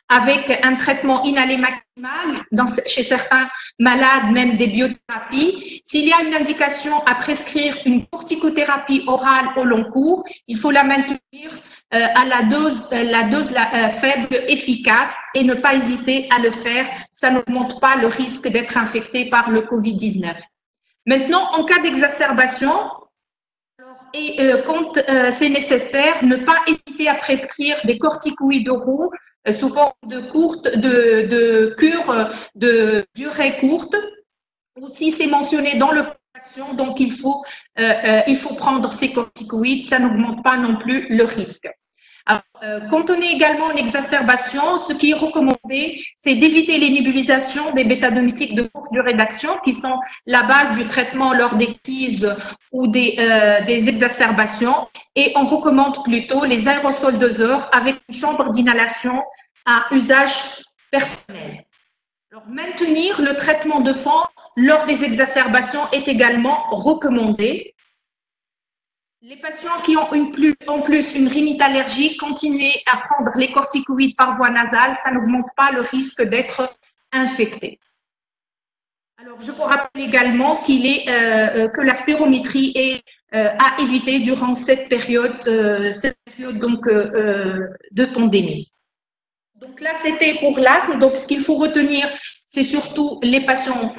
avec un traitement inhalé maximal, chez certains malades, même des biothérapies, s'il y a une indication à prescrire une corticothérapie orale au long cours, il faut la maintenir à la dose faible efficace et ne pas hésiter à le faire. Ça n'augmente pas le risque d'être infecté par le Covid-19. Maintenant, en cas d'exacerbation, et quand c'est nécessaire, ne pas hésiter à prescrire des corticoïdes oraux sous forme de cure de durée courte, ou si c'est mentionné dans le plan d'action, donc il faut prendre ces corticoïdes, ça n'augmente pas non plus le risque. Alors, quand on est également en exacerbation, ce qui est recommandé, c'est d'éviter les nébulisations des bêta-2-mythiques de courte durée d'action qui sont la base du traitement lors des crises ou des exacerbations, et on recommande plutôt les aérosols doseurs avec une chambre d'inhalation à usage personnel. Alors, maintenir le traitement de fond lors des exacerbations est également recommandé. Les patients qui ont en plus une rhinite allergique, continuez à prendre les corticoïdes par voie nasale, ça n'augmente pas le risque d'être infecté. Alors, je vous rappelle également que la spirométrie est à éviter durant cette période donc, de pandémie. Donc là, c'était pour l'asthme. Donc, ce qu'il faut retenir, c'est surtout les patients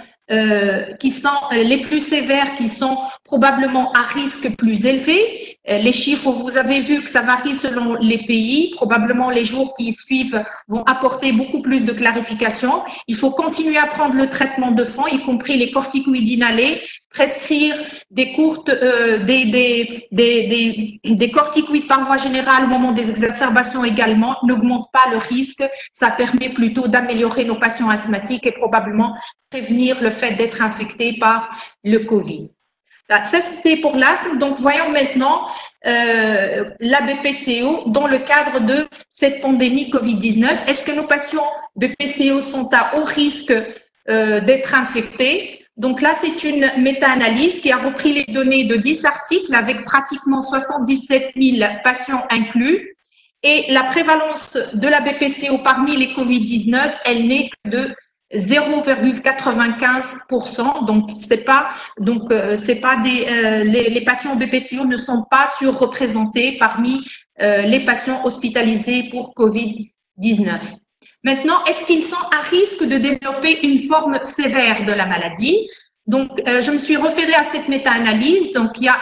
qui sont les plus sévères, qui sont probablement à risque plus élevé. Les chiffres, vous avez vu que ça varie selon les pays. Probablement, les jours qui suivent vont apporter beaucoup plus de clarification. Il faut continuer à prendre le traitement de fond, y compris les corticoïdes inhalés, prescrire des corticoïdes par voie générale au moment des exacerbations également, n'augmente pas le risque. Ça permet plutôt d'améliorer nos patients asthmatiques et probablement prévenir le fait d'être infecté par le Covid. Là, ça, c'était pour l'asthme. Donc, voyons maintenant la BPCO dans le cadre de cette pandémie Covid-19. Est-ce que nos patients BPCO sont à haut risque d'être infectés? Donc là, c'est une méta-analyse qui a repris les données de 10 articles avec pratiquement 77 000 patients inclus. et la prévalence de la BPCO parmi les Covid-19, elle n'est que de 0,95%. Donc, c'est pas les patients BPCO ne sont pas surreprésentés parmi les patients hospitalisés pour Covid-19. Maintenant, est-ce qu'ils sont à risque de développer une forme sévère de la maladie? Donc, je me suis référée à cette méta-analyse. Donc, il y a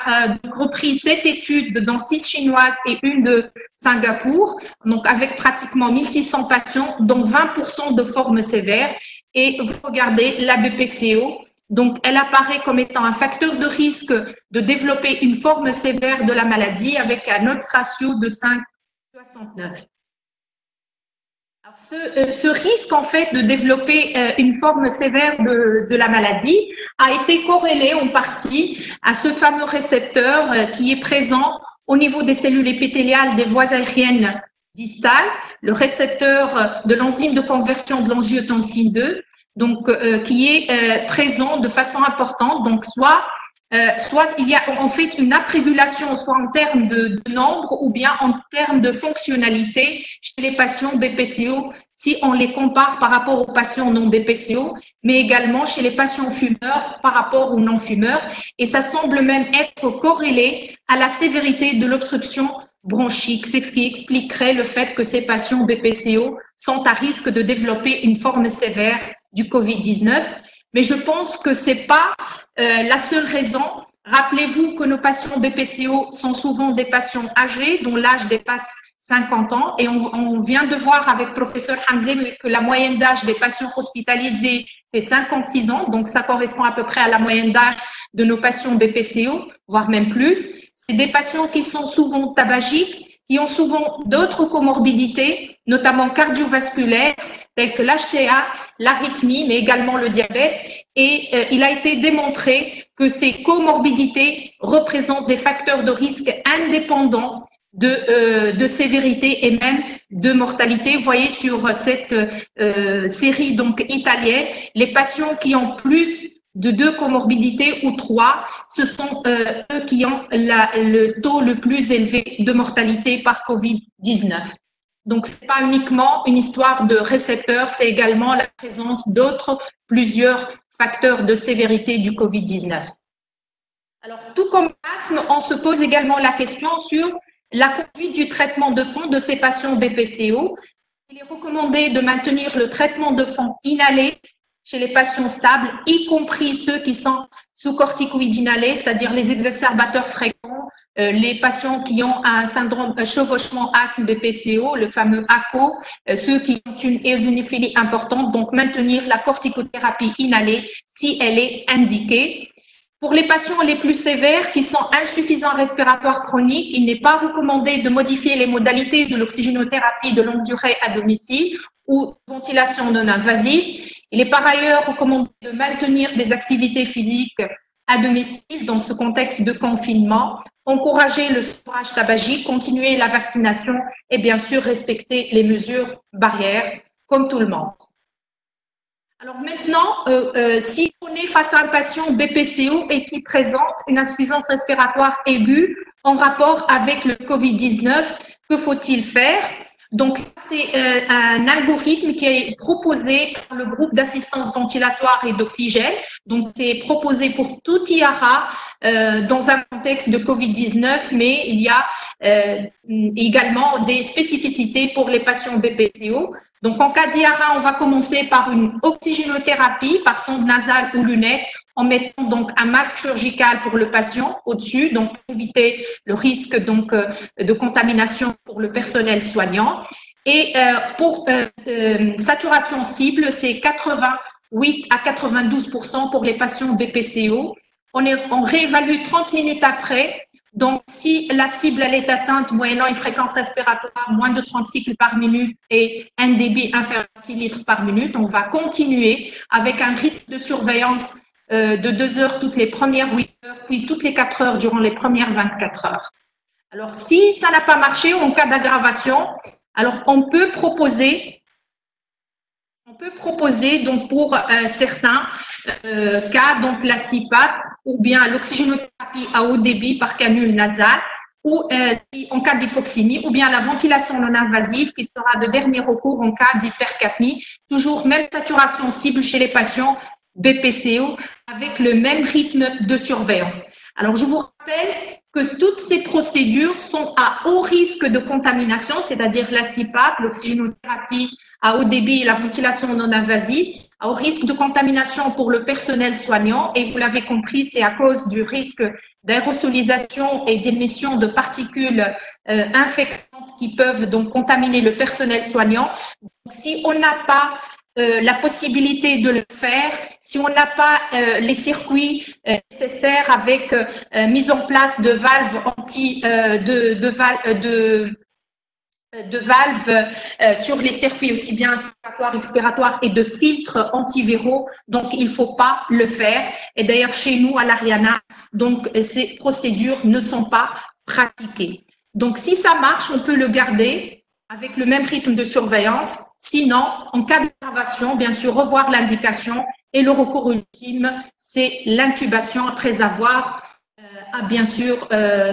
repris 7 études, dont 6 chinoises et une de Singapour, donc avec pratiquement 1600 patients, dont 20% de formes sévères. Et vous regardez la BPCO, donc elle apparaît comme étant un facteur de risque de développer une forme sévère de la maladie avec un odds ratio de 5,69. Alors, ce risque, en fait, de développer une forme sévère de la maladie a été corrélé en partie à ce fameux récepteur qui est présent au niveau des cellules épithéliales des voies aériennes distales, le récepteur de l'enzyme de conversion de l'angiotensine 2, donc qui est présent de façon importante. Donc, soit il y a en fait une abrégulation, soit en termes de nombre ou bien en termes de fonctionnalité chez les patients BPCO, si on les compare par rapport aux patients non BPCO, mais également chez les patients fumeurs par rapport aux non-fumeurs. Et ça semble même être corrélé à la sévérité de l'obstruction bronchique. C'est ce qui expliquerait le fait que ces patients BPCO sont à risque de développer une forme sévère du COVID-19. Mais je pense que c'est pas la seule raison. Rappelez-vous que nos patients BPCO sont souvent des patients âgés dont l'âge dépasse 50 ans et on vient de voir avec professeur Hamzé que la moyenne d'âge des patients hospitalisés c'est 56 ans, donc ça correspond à peu près à la moyenne d'âge de nos patients BPCO, voire même plus. C'est des patients qui sont souvent tabagiques, qui ont souvent d'autres comorbidités, notamment cardiovasculaires, telles que l'HTA, l'arythmie, mais également le diabète. Et il a été démontré que ces comorbidités représentent des facteurs de risque indépendants de sévérité et même de mortalité. Vous voyez sur cette série donc italienne, les patients qui ont plus de 2 comorbidités ou 3, ce sont eux qui ont le taux le plus élevé de mortalité par COVID-19. Donc, ce n'est pas uniquement une histoire de récepteurs, c'est également la présence plusieurs facteurs de sévérité du COVID-19. Alors, tout comme l'asthme, on se pose également la question sur la conduite du traitement de fond de ces patients BPCO. Il est recommandé de maintenir le traitement de fond inhalé chez les patients stables, y compris ceux qui sont sous corticoïdes inhalés, c'est-à-dire les exacerbateurs fréquents, les patients qui ont un syndrome chevauchement asthme BPCO, le fameux ACO, ceux qui ont une éosinophilie importante, donc maintenir la corticothérapie inhalée si elle est indiquée. Pour les patients les plus sévères qui sont insuffisants respiratoires chroniques, il n'est pas recommandé de modifier les modalités de l'oxygénothérapie de longue durée à domicile ou ventilation non invasive. Il est par ailleurs recommandé de maintenir des activités physiques à domicile dans ce contexte de confinement, encourager le sevrage tabagique, continuer la vaccination et bien sûr respecter les mesures barrières comme tout le monde. Alors maintenant, si on est face à un patient BPCO et qui présente une insuffisance respiratoire aiguë en rapport avec le COVID-19, que faut-il faire? Donc, c'est un algorithme qui est proposé par le groupe d'assistance ventilatoire et d'oxygène. Donc, c'est proposé pour tout IARA dans un contexte de COVID-19, mais il y a également des spécificités pour les patients BPCO. Donc, en cas d'IARA, on va commencer par une oxygénothérapie par sonde nasale ou lunette, en mettant donc un masque chirurgical pour le patient au-dessus, donc pour éviter le risque donc de contamination pour le personnel soignant. Et pour saturation cible, c'est 88 à 92% pour les patients BPCO. On réévalue 30 minutes après. Donc, si la cible elle est atteinte moyennant une fréquence respiratoire moins de 30 cycles par minute et un débit inférieur à 6 litres par minute, on va continuer avec un rythme de surveillance de 2 heures toutes les premières 8 heures, puis toutes les 4 heures durant les premières 24 heures. Alors, si ça n'a pas marché ou en cas d'aggravation, alors on peut proposer donc pour certains cas, donc la CPAP ou bien l'oxygénothérapie à haut débit par canule nasale ou en cas d'hypoxémie, ou bien la ventilation non invasive qui sera de dernier recours en cas d'hypercapnie. Toujours même saturation cible chez les patients BPCO avec le même rythme de surveillance. Alors, je vous rappelle que toutes ces procédures sont à haut risque de contamination, c'est-à-dire la CPAP, l'oxygénothérapie à haut débit et la ventilation non invasive, à haut risque de contamination pour le personnel soignant. Et vous l'avez compris, c'est à cause du risque d'aérosolisation et d'émission de particules infectantes qui peuvent donc contaminer le personnel soignant. Donc, si on n'a pas la possibilité de le faire, si on n'a pas les circuits nécessaires avec mise en place de valves sur les circuits aussi bien inspiratoires, expiratoires et de filtres antiviraux, donc il ne faut pas le faire. Et d'ailleurs chez nous à l'Ariana, donc ces procédures ne sont pas pratiquées. Donc si ça marche, on peut le garder avec le même rythme de surveillance. Sinon, en cas d'aggravation, bien sûr, revoir l'indication et le recours ultime, c'est l'intubation après avoir bien sûr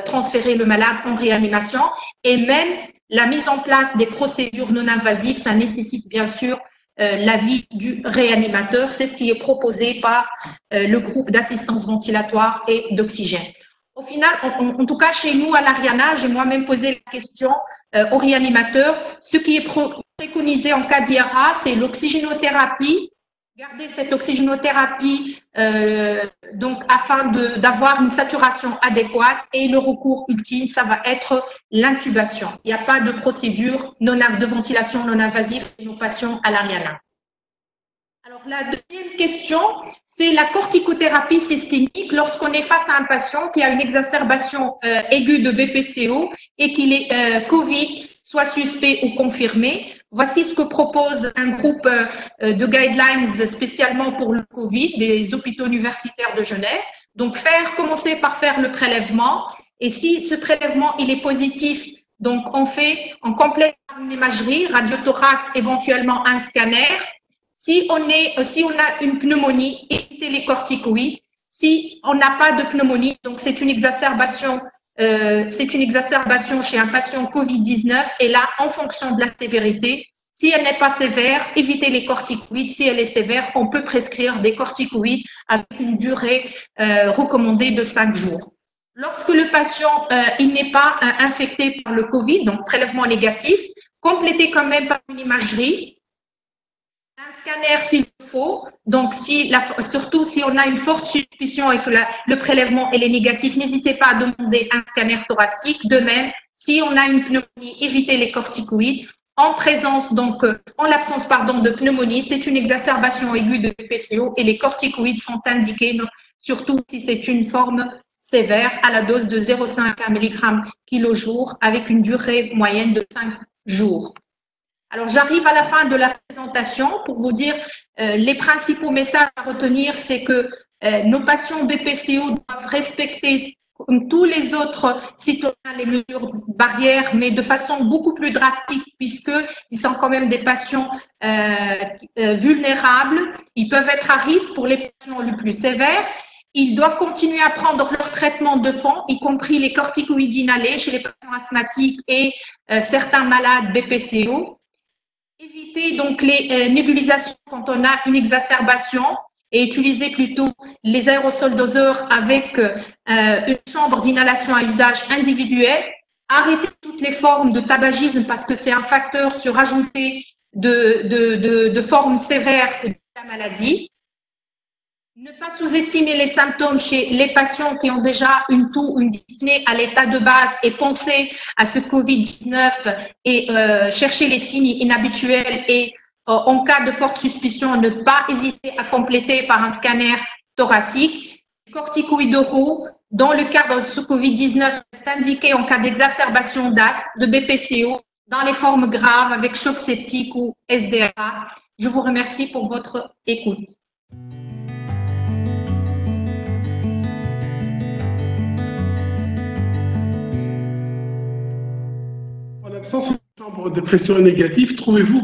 transféré le malade en réanimation. Et même la mise en place des procédures non invasives, ça nécessite bien sûr l'avis du réanimateur. C'est ce qui est proposé par le groupe d'assistance ventilatoire et d'oxygène. Au final, en tout cas, chez nous, à l'Ariana, j'ai moi-même posé la question au réanimateur. Ce qui est préconisé en cas d'IRA, c'est l'oxygénothérapie. Garder cette oxygénothérapie donc afin d'avoir une saturation adéquate, et le recours ultime, ça va être l'intubation. Il n'y a pas de procédure de ventilation non invasive chez nos patients à l'Ariana. Alors, la deuxième question, c'est la corticothérapie systémique lorsqu'on est face à un patient qui a une exacerbation aiguë de BPCO et qu'il est Covid, soit suspect ou confirmé. Voici ce que propose un groupe de guidelines spécialement pour le Covid des hôpitaux universitaires de Genève. Donc, commencer par faire le prélèvement. Et si ce prélèvement, il est positif, donc on complète par une imagerie, radiothorax, éventuellement un scanner. Si on a une pneumonie, évitez les corticoïdes. Si on n'a pas de pneumonie, donc c'est une exacerbation chez un patient Covid-19. Et là, en fonction de la sévérité, si elle n'est pas sévère, évitez les corticoïdes. Si elle est sévère, on peut prescrire des corticoïdes avec une durée recommandée de 5 jours. Lorsque le patient il n'est pas infecté par le Covid, donc prélèvement négatif, complétez quand même par une imagerie. Un scanner s'il faut, donc surtout si on a une forte suspicion et que le prélèvement est négatif, n'hésitez pas à demander un scanner thoracique. De même, si on a une pneumonie, évitez les corticoïdes. En l'absence de pneumonie, c'est une exacerbation aiguë de BPCO et les corticoïdes sont indiqués, surtout si c'est une forme sévère, à la dose de 0,5 mg kg jour avec une durée moyenne de 5 jours. Alors, j'arrive à la fin de la présentation pour vous dire les principaux messages à retenir, c'est que nos patients BPCO doivent respecter, comme tous les autres citoyens, les mesures barrières, mais de façon beaucoup plus drastique, puisqu'ils sont quand même des patients vulnérables. Ils peuvent être à risque pour les patients les plus sévères. Ils doivent continuer à prendre leur traitement de fond, y compris les corticoïdes inhalés chez les patients asthmatiques et certains malades BPCO. Éviter donc les nébulisations quand on a une exacerbation et utiliser plutôt les aérosols doseurs avec une chambre d'inhalation à usage individuel. Arrêter toutes les formes de tabagisme parce que c'est un facteur surajouté de formes sévères de la maladie. Ne pas sous-estimer les symptômes chez les patients qui ont déjà une toux, une dyspnée à l'état de base et penser à ce Covid-19 et chercher les signes inhabituels et en cas de forte suspicion, ne pas hésiter à compléter par un scanner thoracique. Les corticoïdes oraux, dans le cadre de ce Covid-19, c'est indiqué en cas d'exacerbation d'asthme, de BPCO, dans les formes graves avec choc septique ou SDRA. Je vous remercie pour votre écoute. En l'absence de chambre de pression négative, trouvez-vous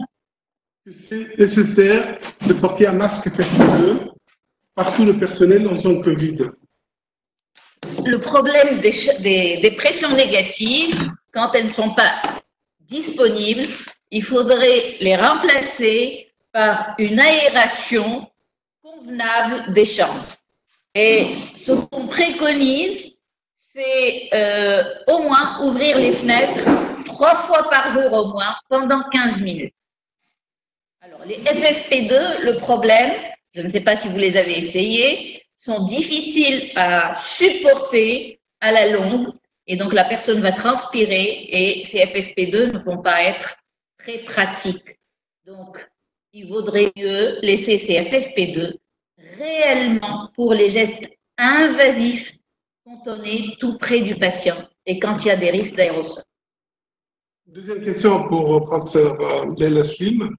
que c'est nécessaire de porter un masque FFP2 par tout le personnel en zone Covid? le problème des pressions négatives, quand elles ne sont pas disponibles, il faudrait les remplacer par une aération convenable des chambres. Et ce qu'on préconise, c'est au moins ouvrir les fenêtres 3 fois par jour au moins, pendant 15 minutes. Alors, les FFP2, le problème, je ne sais pas si vous les avez essayés, sont difficiles à supporter à la longue, et donc la personne va transpirer, et ces FFP2 ne vont pas être très pratiques. Donc, il vaudrait mieux laisser ces FFP2 réellement pour les gestes invasifs cantonnés tout près du patient et quand il y a des risques d'aérosol. Deuxième question pour professeur Leila Slim.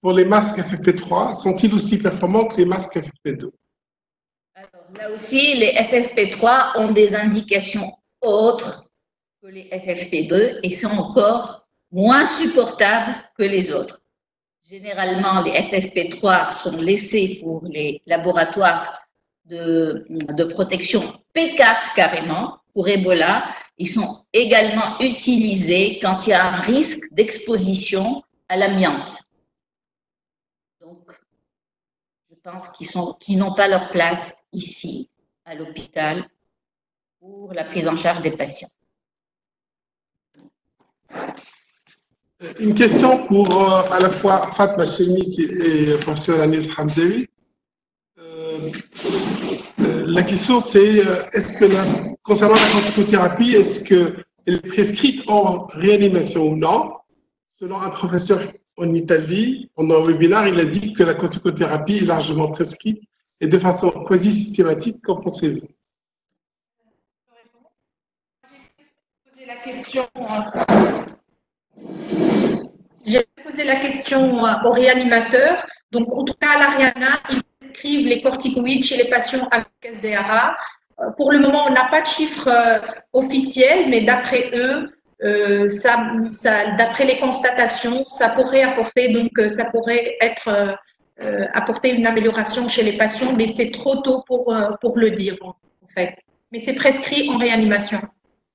Pour les masques FFP3, sont-ils aussi performants que les masques FFP2? Alors, là aussi, les FFP3 ont des indications autres que les FFP2 et sont encore moins supportables que les autres. Généralement, les FFP3 sont laissés pour les laboratoires de protection P4 carrément, pour Ebola. Ils sont également utilisés quand il y a un risque d'exposition à l'amiante. Donc, je pense qu'ils n'ont pas leur place ici, à l'hôpital, pour la prise en charge des patients. Une question pour à la fois Fatma Chemik et professeur Agnès Hamzaoui. La question c'est, est-ce que concernant la corticothérapie, est-ce qu'elle est prescrite en réanimation ou non? Selon un professeur en Italie, pendant un webinaire, il a dit que la corticothérapie est largement prescrite et de façon quasi systématique. Qu'en pensez-vous? J'ai posé la question aux réanimateurs. Donc, en tout cas, à l'Ariana, ils prescrivent les corticoïdes chez les patients avec SDRA. Pour le moment, on n'a pas de chiffres officiels, mais d'après eux, d'après les constatations, ça pourrait apporter, apporter une amélioration chez les patients, mais c'est trop tôt pour le dire, en fait. Mais c'est prescrit en réanimation,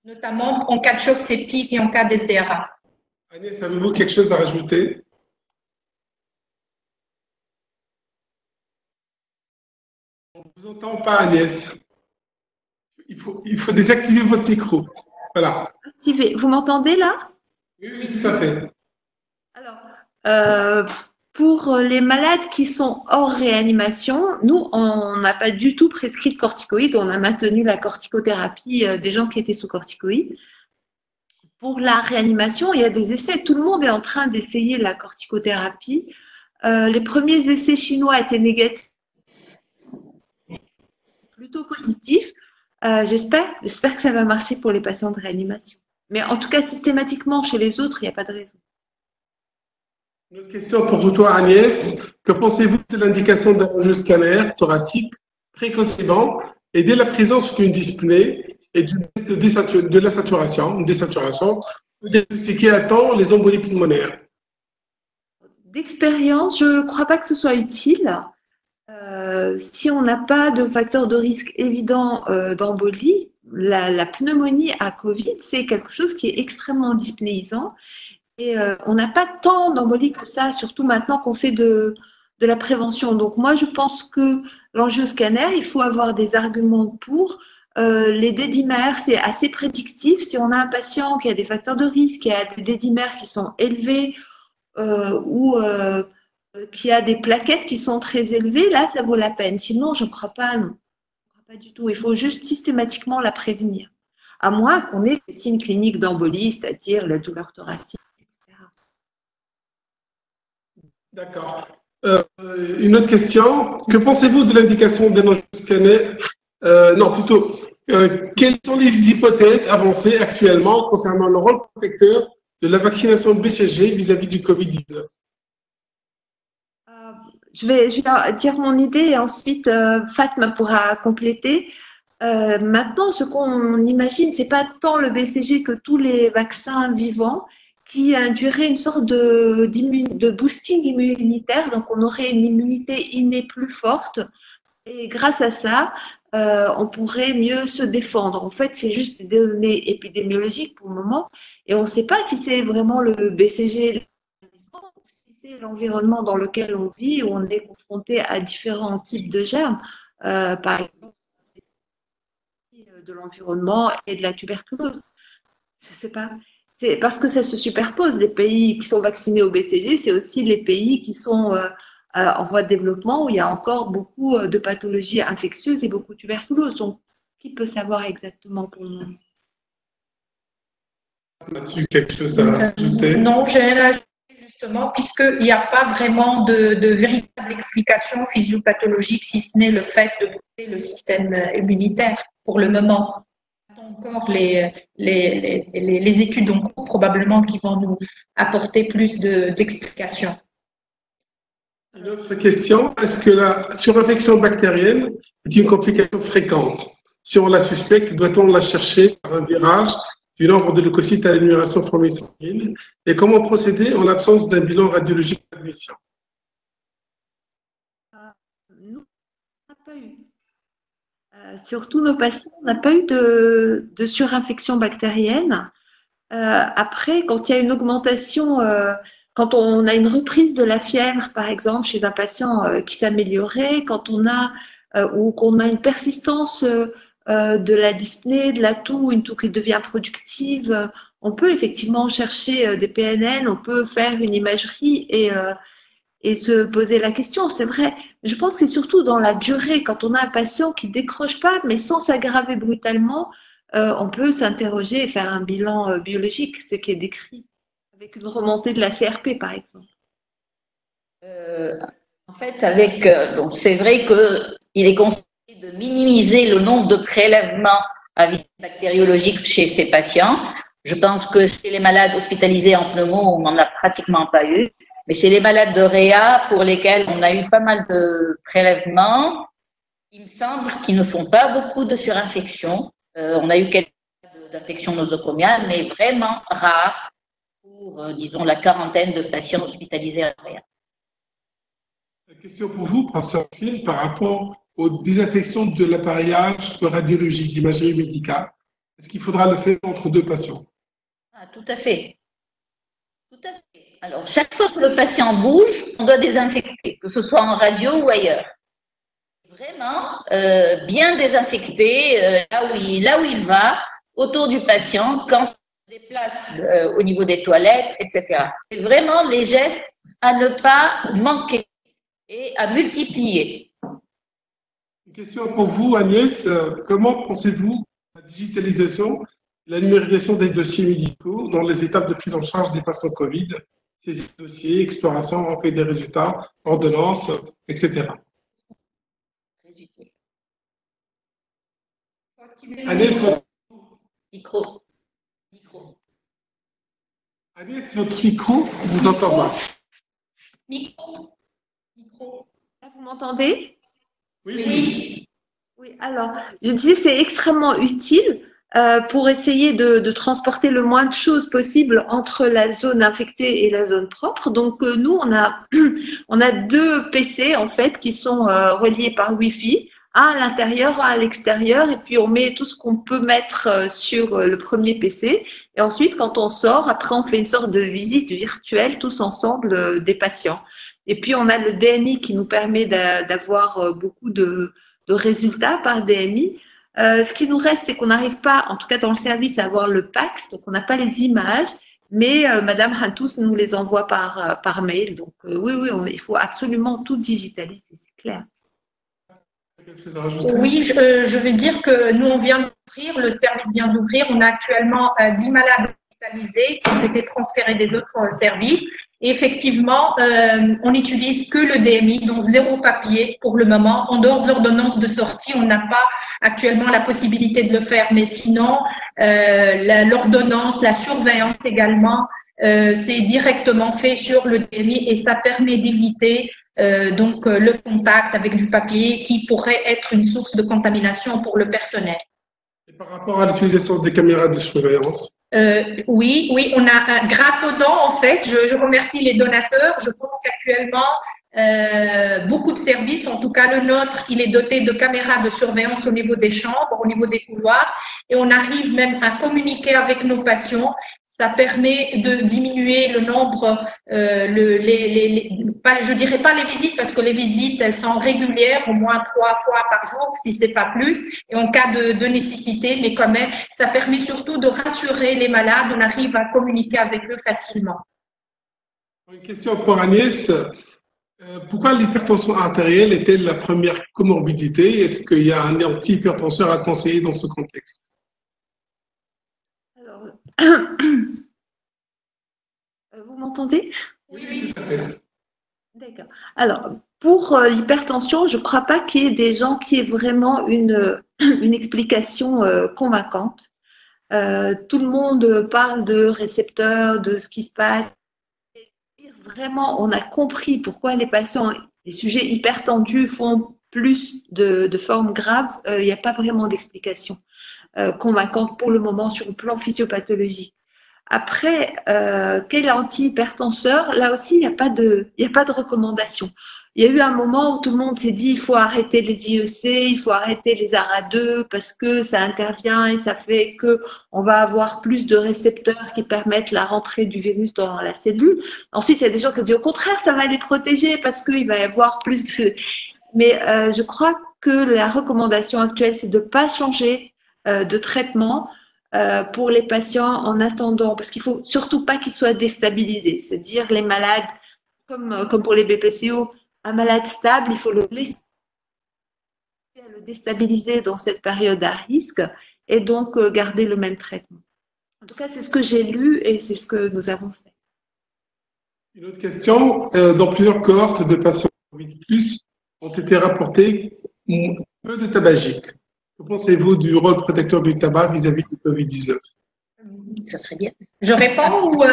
notamment en cas de choc septique et en cas d'SDRA. Agnès, avez-vous quelque chose à rajouter? On ne vous entend pas, Agnès. Il faut désactiver votre micro. Voilà. Activé. Vous m'entendez là? Oui, tout à fait. Alors, pour les malades qui sont hors réanimation, nous, on n'a pas du tout prescrit de corticoïdes. On a maintenu la corticothérapie des gens qui étaient sous corticoïdes. Pour la réanimation, il y a des essais. Tout le monde est en train d'essayer la corticothérapie. Les premiers essais chinois étaient négatifs, plutôt positifs. J'espère que ça va marcher pour les patients de réanimation. Mais en tout cas, systématiquement, chez les autres, il n'y a pas de raison. Une autre question pour toi, Agnès. Que pensez-vous de l'indication d'un enjeu scanner thoracique précocement et dès la présence d'une dyspnée et de la saturation, une désaturation, pour diagnostiquer à temps les embolies pulmonaires? D'expérience, je ne crois pas que ce soit utile. Si on n'a pas de facteur de risque évident d'embolie, la pneumonie à Covid, c'est quelque chose qui est extrêmement dyspnéisant. Et on n'a pas tant d'embolie que ça, surtout maintenant qu'on fait de la prévention. Donc moi, je pense que l'angioscanner, il faut avoir des arguments pour. Les dédimères, c'est assez prédictif. Si on a un patient qui a des facteurs de risque, qui a des dédimères qui sont élevés ou qui a des plaquettes qui sont très élevées, là, ça vaut la peine. Sinon, je ne crois pas, non. Je ne crois pas du tout. Il faut juste systématiquement la prévenir, à moins qu'on ait des signes cliniques d'embolie, c'est-à-dire la douleur thoracique, etc. D'accord. Une autre question. Que pensez-vous de l'indication d'un angioscanner? Non, plutôt, quelles sont les hypothèses avancées actuellement concernant le rôle protecteur de la vaccination de BCG vis-à-vis du Covid-19? Je vais dire mon idée et ensuite Fatma pourra compléter. Maintenant, ce qu'on imagine, ce n'est pas tant le BCG que tous les vaccins vivants qui induiraient une sorte de boosting immunitaire. Donc, on aurait une immunité innée plus forte. Et grâce à ça, on pourrait mieux se défendre. En fait, c'est juste des données épidémiologiques pour le moment et on ne sait pas si c'est vraiment le BCG ou si c'est l'environnement dans lequel on vit, où on est confronté à différents types de germes, par exemple de l'environnement et de la tuberculose. Je ne sais pas. C'est parce que ça se superpose. Les pays qui sont vaccinés au BCG, c'est aussi les pays qui sont en voie de développement où il y a encore beaucoup de pathologies infectieuses et beaucoup de tuberculose. Donc, qui peut savoir exactement pour nous? As-tu quelque chose à ajouter? Non, j'ai rien à ajouter justement, puisqu'il n'y a pas vraiment de véritable explication physiopathologique, si ce n'est le fait de booster le système immunitaire pour le moment. Encore les études en cours probablement qui vont nous apporter plus d'explications. Une autre question, est-ce que la surinfection bactérienne est une complication fréquente? Si on la suspecte, doit-on la chercher par un virage du nombre de leucocytes à l'énumération formée sanguine? Et comment procéder en l'absence d'un bilan radiologique d'admission? Nous, on n'a pas eu. Sur tous nos patients, on n'a pas eu de surinfection bactérienne. Après, quand il y a une augmentation, quand on a une reprise de la fièvre, par exemple, chez un patient qui s'améliorait, quand on a ou qu'on a une persistance de la dyspnée, de la toux, une toux qui devient productive, on peut effectivement chercher des PNN, on peut faire une imagerie et se poser la question, c'est vrai. Je pense que c'est surtout dans la durée, quand on a un patient qui ne décroche pas, mais sans s'aggraver brutalement, on peut s'interroger et faire un bilan biologique, ce qui est décrit, avec une remontée de la CRP, par exemple. En fait, donc c'est vrai qu'il est conseillé de minimiser le nombre de prélèvements à visée bactériologique chez ces patients. Je pense que chez les malades hospitalisés en pneumo, on n'en a pratiquement pas eu. Mais chez les malades de réa, pour lesquels on a eu pas mal de prélèvements, il me semble qu'ils ne font pas beaucoup de surinfection. On a eu quelques cas d'infection nosocomiale, mais vraiment rares pour, disons, la quarantaine de patients hospitalisés en réa. Une question pour vous, professeur Phil, par rapport aux désinfections de l'appareillage radiologique, d'imagerie médicale. Est-ce qu'il faudra le faire entre deux patients? Ah, tout à fait. Tout à fait. Alors, chaque fois que le patient bouge, on doit désinfecter, que ce soit en radio ou ailleurs. Vraiment, bien désinfecter là où il va, autour du patient, quand il se déplace au niveau des toilettes, etc. C'est vraiment les gestes à ne pas manquer et à multiplier. Une question pour vous, Agnès. Comment pensez-vous la digitalisation, la numérisation des dossiers médicaux dans les étapes de prise en charge des patients Covid, saisie de dossiers, exploration, recueil des résultats, ordonnances, etc. Agnès, Micro. Agnès, votre micro, vous entend pas. Micro. Là, vous m'entendez? Oui. Oui, alors, je disais c'est extrêmement utile pour essayer de transporter le moins de choses possible entre la zone infectée et la zone propre. Donc, nous, on a deux PC, en fait, qui sont reliés par Wi-Fi, un à l'intérieur, un à l'extérieur, et puis on met tout ce qu'on peut mettre sur le premier PC. Et ensuite, quand on sort, après, on fait une sorte de visite virtuelle, tous ensemble, des patients. Et puis, on a le DMI qui nous permet d'avoir beaucoup de résultats par DMI. Ce qui nous reste, c'est qu'on n'arrive pas, en tout cas dans le service, à avoir le PAX, donc on n'a pas les images, mais Madame Hantous nous les envoie par mail. Donc oui, il faut absolument tout digitaliser, c'est clair. Quelque chose à rajouter? Oui, je vais dire que nous, on vient d'ouvrir, le service vient d'ouvrir. On a actuellement 10 malades hospitalisés qui ont été transférés des autres services. Et effectivement, on n'utilise que le DMI, donc 0 papier pour le moment. En dehors de l'ordonnance de sortie, on n'a pas actuellement la possibilité de le faire. Mais sinon, l'ordonnance, la surveillance également, c'est directement fait sur le DMI et ça permet d'éviter donc le contact avec du papier qui pourrait être une source de contamination pour le personnel. Et par rapport à l'utilisation des caméras de surveillance, Oui, on a, grâce aux dons, en fait, je remercie les donateurs. Je pense qu'actuellement, beaucoup de services, en tout cas le nôtre, il est doté de caméras de surveillance au niveau des chambres, au niveau des couloirs, et on arrive même à communiquer avec nos patients. Ça permet de diminuer le nombre, je dirais pas les visites, parce que les visites, elles sont régulières, au moins 3 fois par jour, si c'est pas plus, et en cas de nécessité, mais quand même, ça permet surtout de rassurer les malades, on arrive à communiquer avec eux facilement. Une question pour Agnès. Pourquoi l'hypertension artérielle est-elle la première comorbidité? Est-ce qu'il y a un antihypertenseur à conseiller dans ce contexte? Alors, vous m'entendez? Oui, tout à fait. D'accord. Alors, pour l'hypertension, je ne crois pas qu'il y ait des gens qui aient vraiment une explication convaincante. Tout le monde parle de récepteurs, de ce qui se passe. Vraiment, on a compris pourquoi les patients, les sujets hypertendus font plus de formes graves. Il n'y a pas vraiment d'explication convaincante pour le moment sur le plan physiopathologique. Après, quel antihypertenseur? Là aussi, il n'y a pas de recommandation. Il y a eu un moment où tout le monde s'est dit il faut arrêter les IEC, il faut arrêter les ARA2 parce que ça intervient et ça fait qu'on va avoir plus de récepteurs qui permettent la rentrée du virus dans la cellule. Ensuite, il y a des gens qui ont dit au contraire, ça va les protéger parce qu'il va y avoir plus de… Mais je crois que la recommandation actuelle, c'est de ne pas changer de traitement pour les patients en attendant, parce qu'il ne faut surtout pas qu'ils soient déstabilisés. Se dire les malades, comme pour les BPCO, un malade stable, il faut le laisser le déstabiliser dans cette période à risque et donc garder le même traitement. En tout cas, c'est ce que j'ai lu et c'est ce que nous avons fait. Une autre question. Dans plusieurs cohortes de patients COVID+, ont été rapportés peu de tabagiques. Que pensez-vous du rôle protecteur du tabac vis-à-vis du COVID-19? Ça serait bien. Je réponds ou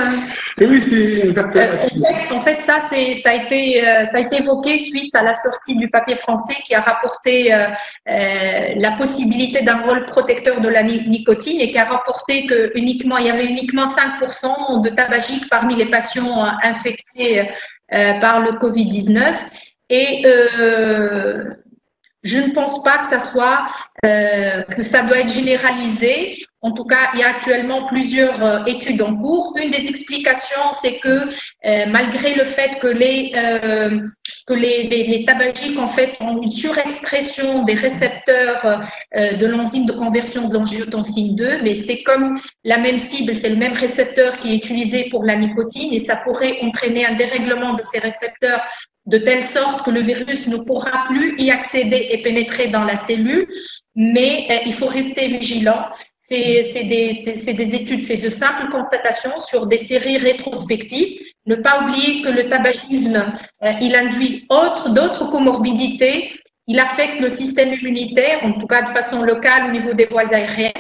Oui, c'est une en fait, ça a été évoqué suite à la sortie du papier français qui a rapporté la possibilité d'un rôle protecteur de la nicotine et qui a rapporté que il y avait uniquement 5% de tabagiques parmi les patients infectés par le Covid-19 et je ne pense pas que que ça doit être généralisé. En tout cas, il y a actuellement plusieurs études en cours. Une des explications, c'est que malgré le fait que les tabagiques en fait ont une surexpression des récepteurs de l'enzyme de conversion de l'angiotensine 2, mais c'est comme la même cible, c'est le même récepteur qui est utilisé pour la nicotine et ça pourrait entraîner un dérèglement de ces récepteurs de telle sorte que le virus ne pourra plus y accéder et pénétrer dans la cellule, mais il faut rester vigilant. C'est des études, c'est de simples constatations sur des séries rétrospectives. Ne pas oublier que le tabagisme, il induit d'autres comorbidités. Il affecte le système immunitaire, en tout cas de façon locale au niveau des voies aériennes.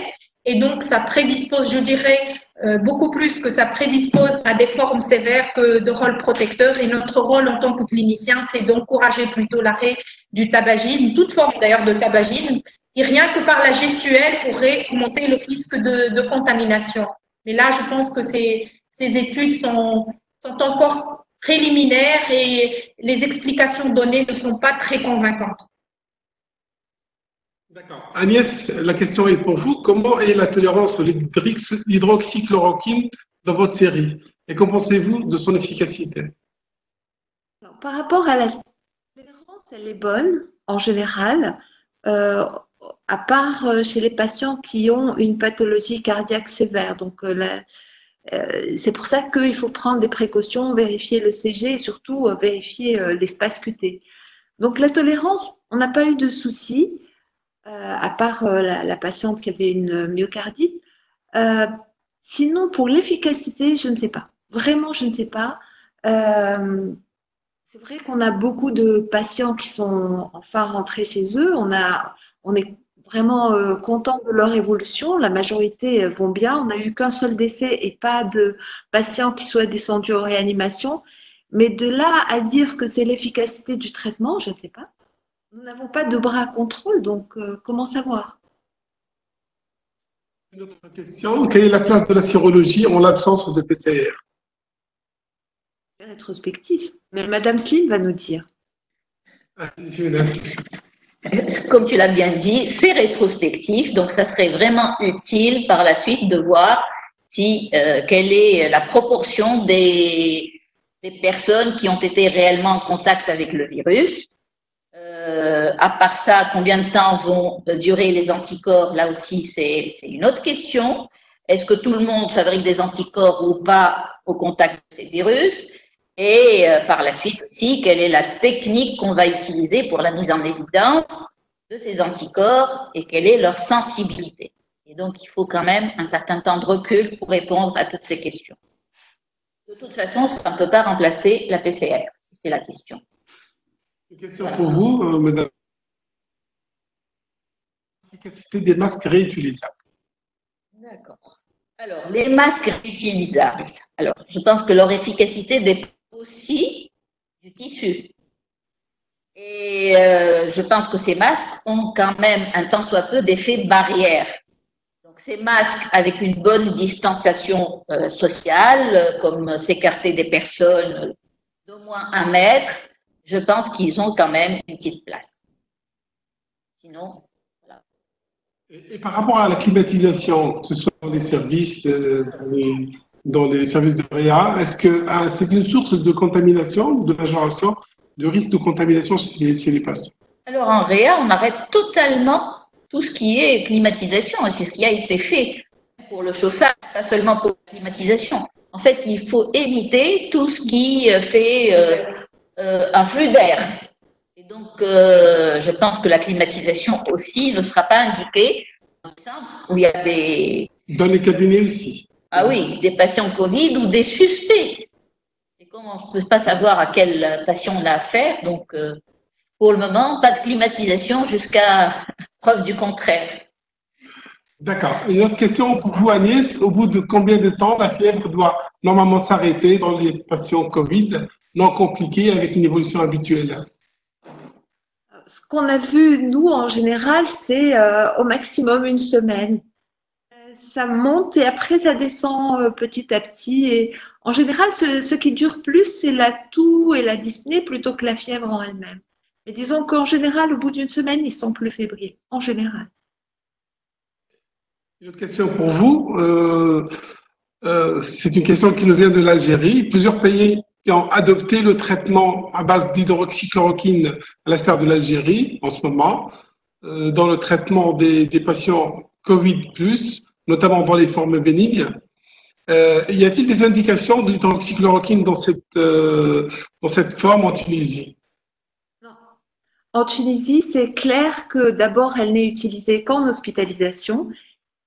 Et donc, ça prédispose, je dirais, beaucoup plus que ça prédispose à des formes sévères que de rôle protecteur. Et notre rôle en tant que clinicien, c'est d'encourager plutôt l'arrêt du tabagisme, toute forme d'ailleurs de tabagisme, qui rien que par la gestuelle pourrait augmenter le risque de contamination. Mais là, je pense que ces études sont encore préliminaires et les explications données ne sont pas très convaincantes. D'accord. Agnès, la question est pour vous. Comment est la tolérance à l'hydroxychloroquine dans votre série? Et qu'en pensez-vous de son efficacité? Alors, par rapport à la tolérance, elle est bonne en général, à part chez les patients qui ont une pathologie cardiaque sévère. Donc, c'est pour ça qu'il faut prendre des précautions, vérifier le CG et surtout vérifier l'espace QT. Donc, la tolérance, on n'a pas eu de soucis. À part la patiente qui avait une myocardite. Sinon, pour l'efficacité, je ne sais pas. Vraiment, je ne sais pas. C'est vrai qu'on a beaucoup de patients qui sont enfin rentrés chez eux. On est vraiment content de leur évolution. La majorité vont bien. On n'a eu qu'un seul décès et pas de patients qui soient descendus en réanimation. Mais de là à dire que c'est l'efficacité du traitement, je ne sais pas. Nous n'avons pas de bras contrôle, donc comment savoir? Une autre question, quelle est la place de la sérologie en l'absence de PCR? C'est rétrospectif. Mais Madame Slim va nous dire. Merci. Comme tu l'as bien dit, c'est rétrospectif, donc ça serait vraiment utile par la suite de voir quelle est la proportion des personnes qui ont été réellement en contact avec le virus. À part ça, combien de temps vont durer les anticorps? Là aussi, c'est une autre question. Est-ce que tout le monde fabrique des anticorps ou pas au contact de ces virus? Et par la suite aussi, quelle est la technique qu'on va utiliser pour la mise en évidence de ces anticorps et quelle est leur sensibilité? Et donc, il faut quand même un certain temps de recul pour répondre à toutes ces questions. De toute façon, ça ne peut pas remplacer la PCR, si c'est la question. Une question pour vous, Madame. L'efficacité des masques réutilisables. D'accord. Alors, les masques réutilisables. Alors, je pense que leur efficacité dépend aussi du tissu. Et je pense que ces masques ont quand même un tant soit peu d'effet barrière. Donc, ces masques avec une bonne distanciation sociale, comme s'écarter des personnes d'au moins 1 mètre, je pense qu'ils ont quand même une petite place. Sinon, voilà. Et par rapport à la climatisation, que ce soit dans les services, dans les services de réa, est-ce que c'est une source de contamination, de majoration, de risque de contamination chez les patients? Alors en réa, on arrête totalement tout ce qui est climatisation et c'est ce qui a été fait pour le chauffage, pas seulement pour la climatisation. En fait, il faut éviter tout ce qui fait un flux d'air. Et donc, je pense que la climatisation aussi ne sera pas indiquée où il y a des… Dans les cabinets aussi. Ah oui, des patients Covid ou des suspects. Et comme on ne peut pas savoir à quel patient on a affaire, donc pour le moment, pas de climatisation jusqu'à preuve du contraire. D'accord. Une autre question pour vous, Agnès. Au bout de combien de temps la fièvre doit normalement s'arrêter dans les patients Covid non compliqués avec une évolution habituelle? Ce qu'on a vu, nous, en général, c'est au maximum 1 semaine. Ça monte et après, ça descend petit à petit. Et en général, ce qui dure plus, c'est la toux et la dyspnée plutôt que la fièvre en elle-même. Et disons qu'en général, au bout d'1 semaine, ils sont plus fébriles, en général. Une autre question pour vous. C'est une question qui nous vient de l'Algérie. Plusieurs pays qui ont adopté le traitement à base d'hydroxychloroquine, à l'instar de l'Algérie en ce moment, dans le traitement des patients Covid+, notamment dans les formes bénignes. Y a-t-il des indications de l'hydroxychloroquine dans cette forme en Tunisie? Non. En Tunisie, c'est clair que d'abord, elle n'est utilisée qu'en hospitalisation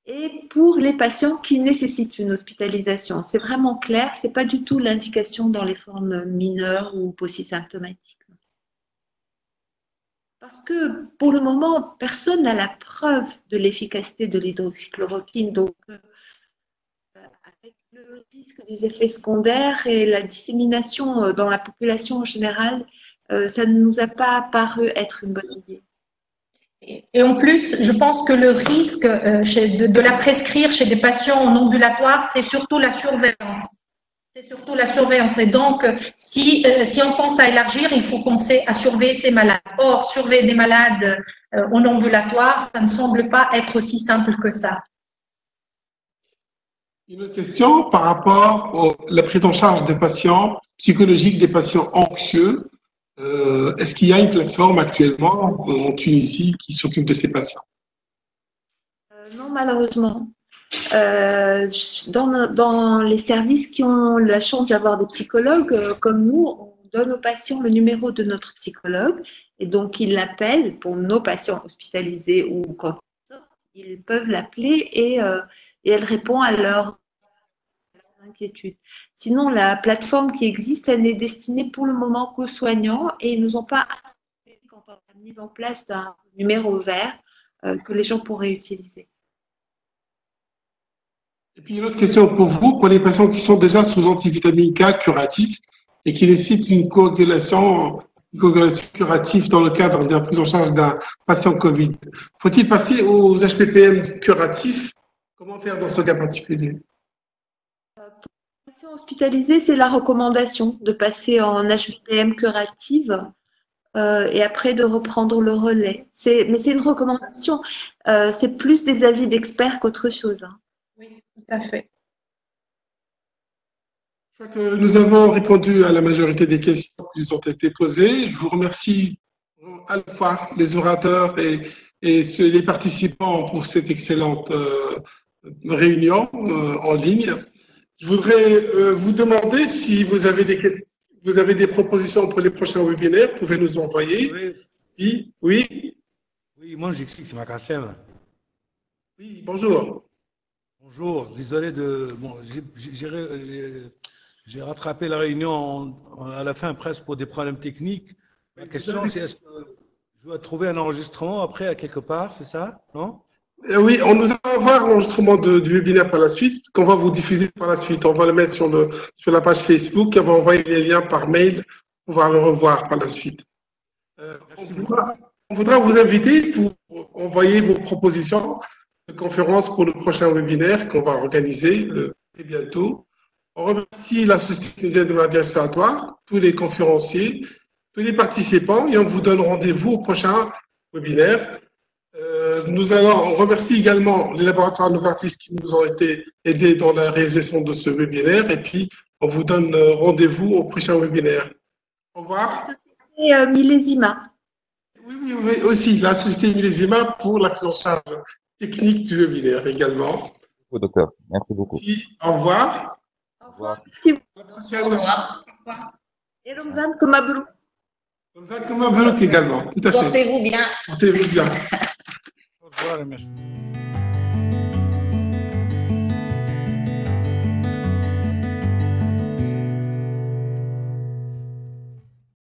et pour les patients qui nécessitent une hospitalisation. C'est vraiment clair, ce n'est pas du tout l'indication dans les formes mineures ou polysymptomatiques. Parce que pour le moment, personne n'a la preuve de l'efficacité de l'hydroxychloroquine. Donc, avec le risque des effets secondaires et la dissémination dans la population en général, ça ne nous a pas paru être une bonne idée. Et en plus, je pense que le risque de la prescrire chez des patients en ambulatoire, c'est surtout la surveillance. C'est surtout la surveillance. Et donc, si on pense à élargir, il faut penser à surveiller ces malades. Or, surveiller des malades en ambulatoire, ça ne semble pas être aussi simple que ça. Une autre question par rapport à la prise en charge des patients psychologiques, des patients anxieux. Est-ce qu'il y a une plateforme actuellement en Tunisie qui s'occupe de ces patients? Non, malheureusement. Dans les services qui ont la chance d'avoir des psychologues comme nous, on donne aux patients le numéro de notre psychologue et donc ils l'appellent pour nos patients hospitalisés ou quand ils peuvent l'appeler et elle répond à leurs inquiétudes. Sinon, la plateforme qui existe, elle n'est destinée pour le moment qu'aux soignants et ils ne nous ont pas quand on a mis en place un numéro vert que les gens pourraient utiliser. Et puis une autre question pour vous, pour les patients qui sont déjà sous antivitamine K curatif et qui nécessitent une coagulation curative dans le cadre de la prise en charge d'un patient Covid. Faut-il passer aux HPPM curatifs Comment faire dans ce cas particulier? Les patients hospitalisés, c'est la recommandation de passer en HVPM curative et après de reprendre le relais. Mais c'est une recommandation. C'est plus des avis d'experts qu'autre chose. Oui, tout à fait. Je crois que nous avons répondu à la majorité des questions qui nous ont été posées. Je vous remercie à la fois les orateurs et les participants pour cette excellente réunion en ligne. Je voudrais vous demander si vous avez des questions, vous avez des propositions pour les prochains webinaires, vous pouvez nous envoyer. Oui, Oui, oui, moi j'explique, c'est Makassem. oui, bonjour. Bonjour, désolé de. Bon, j'ai rattrapé la réunion à la fin presque pour des problèmes techniques. La question, c'est est-ce que je dois trouver un enregistrement après à quelque part, c'est ça? Non? Oui, on nous envoie l'enregistrement du webinaire par la suite, qu'on va vous diffuser par la suite. On va le mettre sur la page Facebook et on va envoyer les liens par mail pour pouvoir le revoir par la suite. On voudra vous inviter pour envoyer vos propositions de conférences pour le prochain webinaire qu'on va organiser très bientôt. On remercie la Société tunisienne de maladies respiratoires, tous les conférenciers, tous les participants et on vous donne rendez-vous au prochain webinaire. On remercie également les laboratoires Novartis qui nous ont été aidés dans la réalisation de ce webinaire et puis on vous donne rendez-vous au prochain webinaire. Au revoir. La société Millésima. Oui, aussi la société Millésima pour la prise en charge technique du webinaire également. Merci, docteur. Merci beaucoup. Au revoir. Au revoir. Merci. Au revoir. Et Ramzan Komabrou. Comme un également, tout à fait. Portez-vous bien. Portez-vous bien. Au revoir et merci.